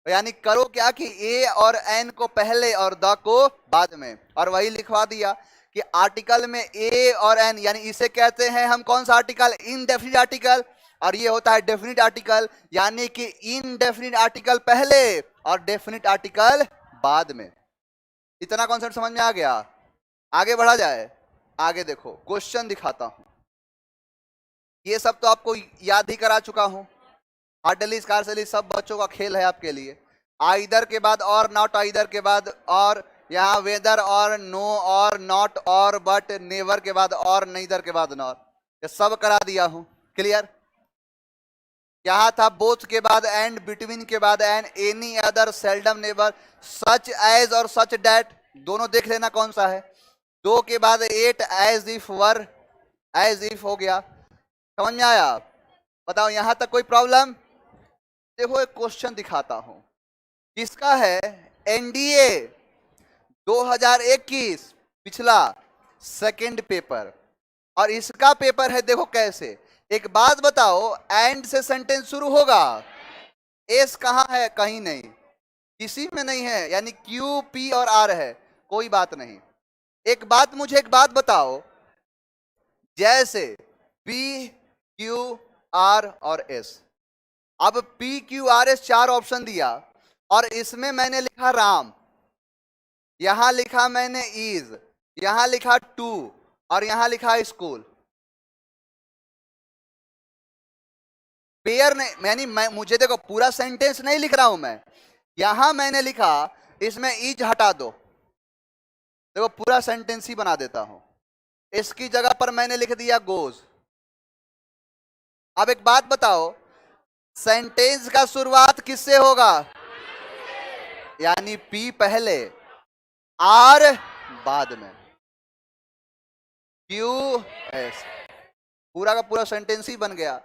यानी करो क्या कि ए और एन को पहले और द को बाद में, और वही लिखवा दिया कि आर्टिकल में ए और एन, यानी इसे कहते हैं हम कौन सा आर्टिकल, इनडेफिनिट आर्टिकल, और ये होता है डेफिनिट आर्टिकल, यानी कि इनडेफिनिट आर्टिकल पहले और डेफिनिट आर्टिकल बाद में। इतना कॉन्सेप्ट समझ में आ गया? आगे बढ़ा जाए। आगे देखो, क्वेश्चन दिखाता हूं। ये सब तो आपको याद ही करा चुका हूं, हार्डली, स्कार्सली, सब बच्चों का खेल है आपके लिए। आइदर के बाद और, नॉट आइदर के बाद और, यहाँ वेदर और, नो और, नॉट और, बट, नेवर के बाद और, नीदर के बाद नॉर, ये सब करा दिया हूं। क्लियर? यहां था बोथ के बाद एंड, बिटवीन के बाद and, any other, seldom, never, such as और सच डैट, दोनों देख लेना कौन सा है। दो के बाद at, as if, were, as if हो गया। समझ में आया? बताओ यहां तक कोई प्रॉब्लम? देखो एक क्वेश्चन दिखाता हूं, इसका है एनडीए 2021 पिछला सेकंड पेपर, और इसका पेपर है, देखो कैसे। एक बात बताओ, एंड से सेंटेंस शुरू होगा, एस कहां है, कहीं नहीं, किसी में नहीं है, यानी क्यू, पी और आर है, कोई बात नहीं। एक बात, मुझे एक बात बताओ, जैसे पी क्यू आर और एस। अब P Q R S 4 option दिया और इसमें मैंने लिखा राम, यहां लिखा मैंने इज, यहां लिखा टू और यहां लिखा स्कूल। पेयर नहीं, यानी मुझे देखो पूरा सेंटेंस नहीं लिख रहा हूं मैं, यहां मैंने लिखा इसमें इज हटा दो, देखो पूरा सेंटेंस ही बना देता हूं। इसकी जगह पर मैंने लिख दिया गोज। अब एक बात बताओ, सेंटेंस का शुरुआत किससे होगा? यानी पी पहले आर बाद में, क्यू एस, पूरा का पूरा सेंटेंस ही बन गया।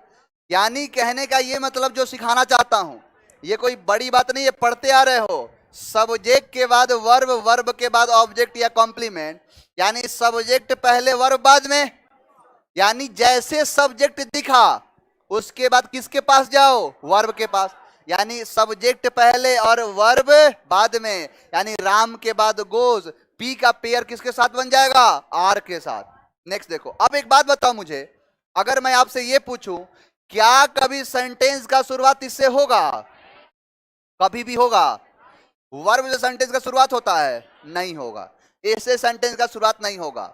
यानी कहने का ये मतलब जो सिखाना चाहता हूं, ये कोई बड़ी बात नहीं है, पढ़ते आ रहे हो। सब्जेक्ट के बाद वर्ब, वर्ब के बाद ऑब्जेक्ट या कॉम्प्लीमेंट, यानी सब्जेक्ट पहले वर्ब बाद में। यानी जैसे सब्जेक्ट दिखा उसके बाद किसके पास जाओ? वर्ब के पास। यानी सब्जेक्ट पहले और वर्ब बाद में, यानी राम के बाद गोज, पी का पेयर किसके साथ बन जाएगा? आर के साथ। नेक्स्ट देखो, अब एक बात बताओ मुझे, अगर मैं आपसे ये पूछूं क्या कभी सेंटेंस का शुरुआत इससे होगा? कभी भी होगा? वर्ब से सेंटेंस का शुरुआत होता है? नहीं होगा। इससे सेंटेंस का शुरुआत नहीं होगा।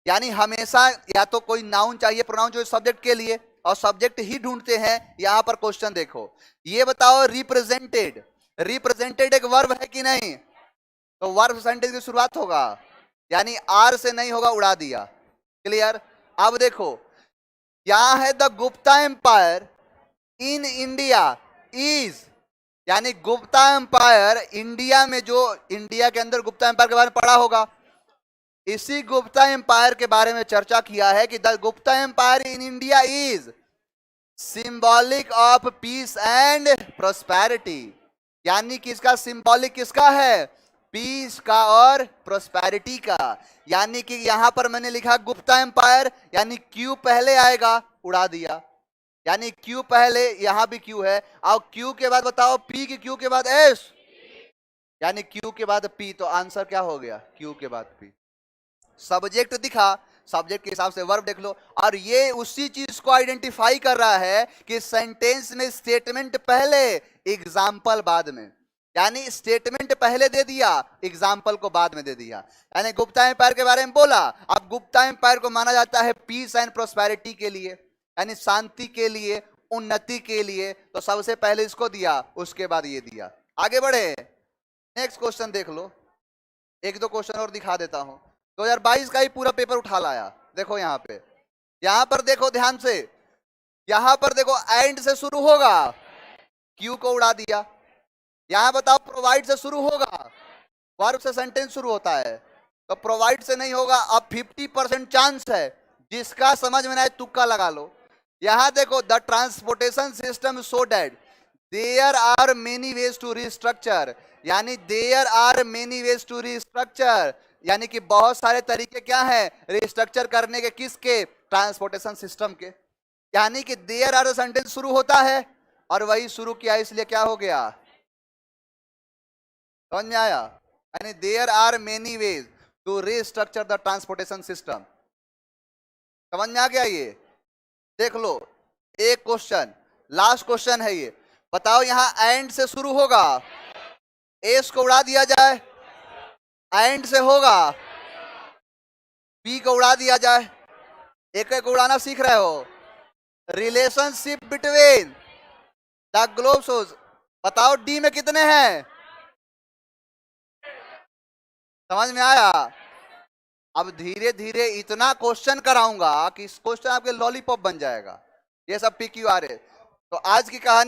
यानी हमेशा या तो कोई नाउन चाहिए, प्रोनाउन जो सब्जेक्ट के लिए, और सब्जेक्ट ही ढूंढते हैं। यहां पर क्वेश्चन देखो, ये बताओ रिप्रेजेंटेड, रिप्रेजेंटेड एक वर्ब है कि नहीं? तो वर्ब सेंटेंस की शुरुआत होगा, यानी आर से नहीं होगा, उड़ा दिया। क्लियर? अब देखो, यहां है the Gupta empire in India is, यानी गुप्ता एम्पायर इंडिया में, जो इंडिया के अंदर गुप्ता एम्पायर के बारे में पढ़ा होगा, इसी गुप्ता एम्पायर के बारे में चर्चा किया है कि the Gupta empire in India is symbolic of peace and prosperity. यानी कि इसका सिंबॉलिक किसका है? पीस का और प्रोस्पेरिटी का। यानी कि यहां पर मैंने लिखा गुप्ता एम्पायर, यानी क्यू पहले आएगा, उड़ा दिया। यानी क्यू पहले, यहां भी क्यू है, और क्यू के बाद बताओ पी की क्यू के बाद एस, यानी क्यू के बाद पी, तो आंसर क्या हो गया? क्यू के बाद पी। सब्जेक्ट दिखा, सब्जेक्ट के हिसाब से वर्ब देख लो। और ये उसी चीज को आइडेंटिफाई कर रहा है कि सेंटेंस में स्टेटमेंट पहले, एग्जाम्पल बाद में। यानी स्टेटमेंट पहले दे दिया, एग्जाम्पल को बाद में दे दिया। यानी गुप्ता एम्पायर के बारे में बोला, अब गुप्ता एम्पायर को माना जाता है पीस एंड प्रोस्पेरिटी के लिए, यानी शांति के लिए, उन्नति के लिए, तो सबसे पहले इसको दिया, उसके बाद ये दिया। आगे बढ़े, नेक्स्ट क्वेश्चन देख लो। एक दो क्वेश्चन और दिखा देता हूं। 2022 का ही पूरा पेपर उठा लाया। देखो यहां पे, यहां पर देखो ध्यान से, यहां पर देखो एंड से शुरू होगा, क्यू को उड़ा दिया। यहां बताओ प्रोवाइड से शुरू होगा, वर्ब से सेंटेंस शुरू होता है, तो प्रोवाइड से नहीं होगा। अब 50% चांस है, जिसका समझ में ना आए तुक्का लगा लो। यहां देखो, the transportation system so that there are many ways to restructure, यानी there are many ways to restructure, यानी कि बहुत सारे तरीके क्या हैं रिस्ट्रक्चर करने के? किसके? ट्रांसपोर्टेशन सिस्टम के। यानी कि देयर आर सेंटेंस शुरू होता है और वही शुरू किया, इसलिए क्या हो गया? समझ में आया? यानी there are many ways to restructure the transportation system. समझ में आ गया? ये देख लो, एक क्वेश्चन, लास्ट क्वेश्चन है ये। बताओ यहां एंड से शुरू होगा, एस को उड़ा दिया जाए, एंड से होगा, पी को उड़ा दिया जाए। एक एक उड़ाना सीख रहे हो। रिलेशनशिप बिटवीन द ग्लोब्स, बताओ डी में कितने हैं? समझ में आया? अब धीरे धीरे इतना क्वेश्चन कराऊंगा कि इस क्वेश्चन आपके लॉलीपॉप बन जाएगा। ये सब PQR है। तो आज की कहानी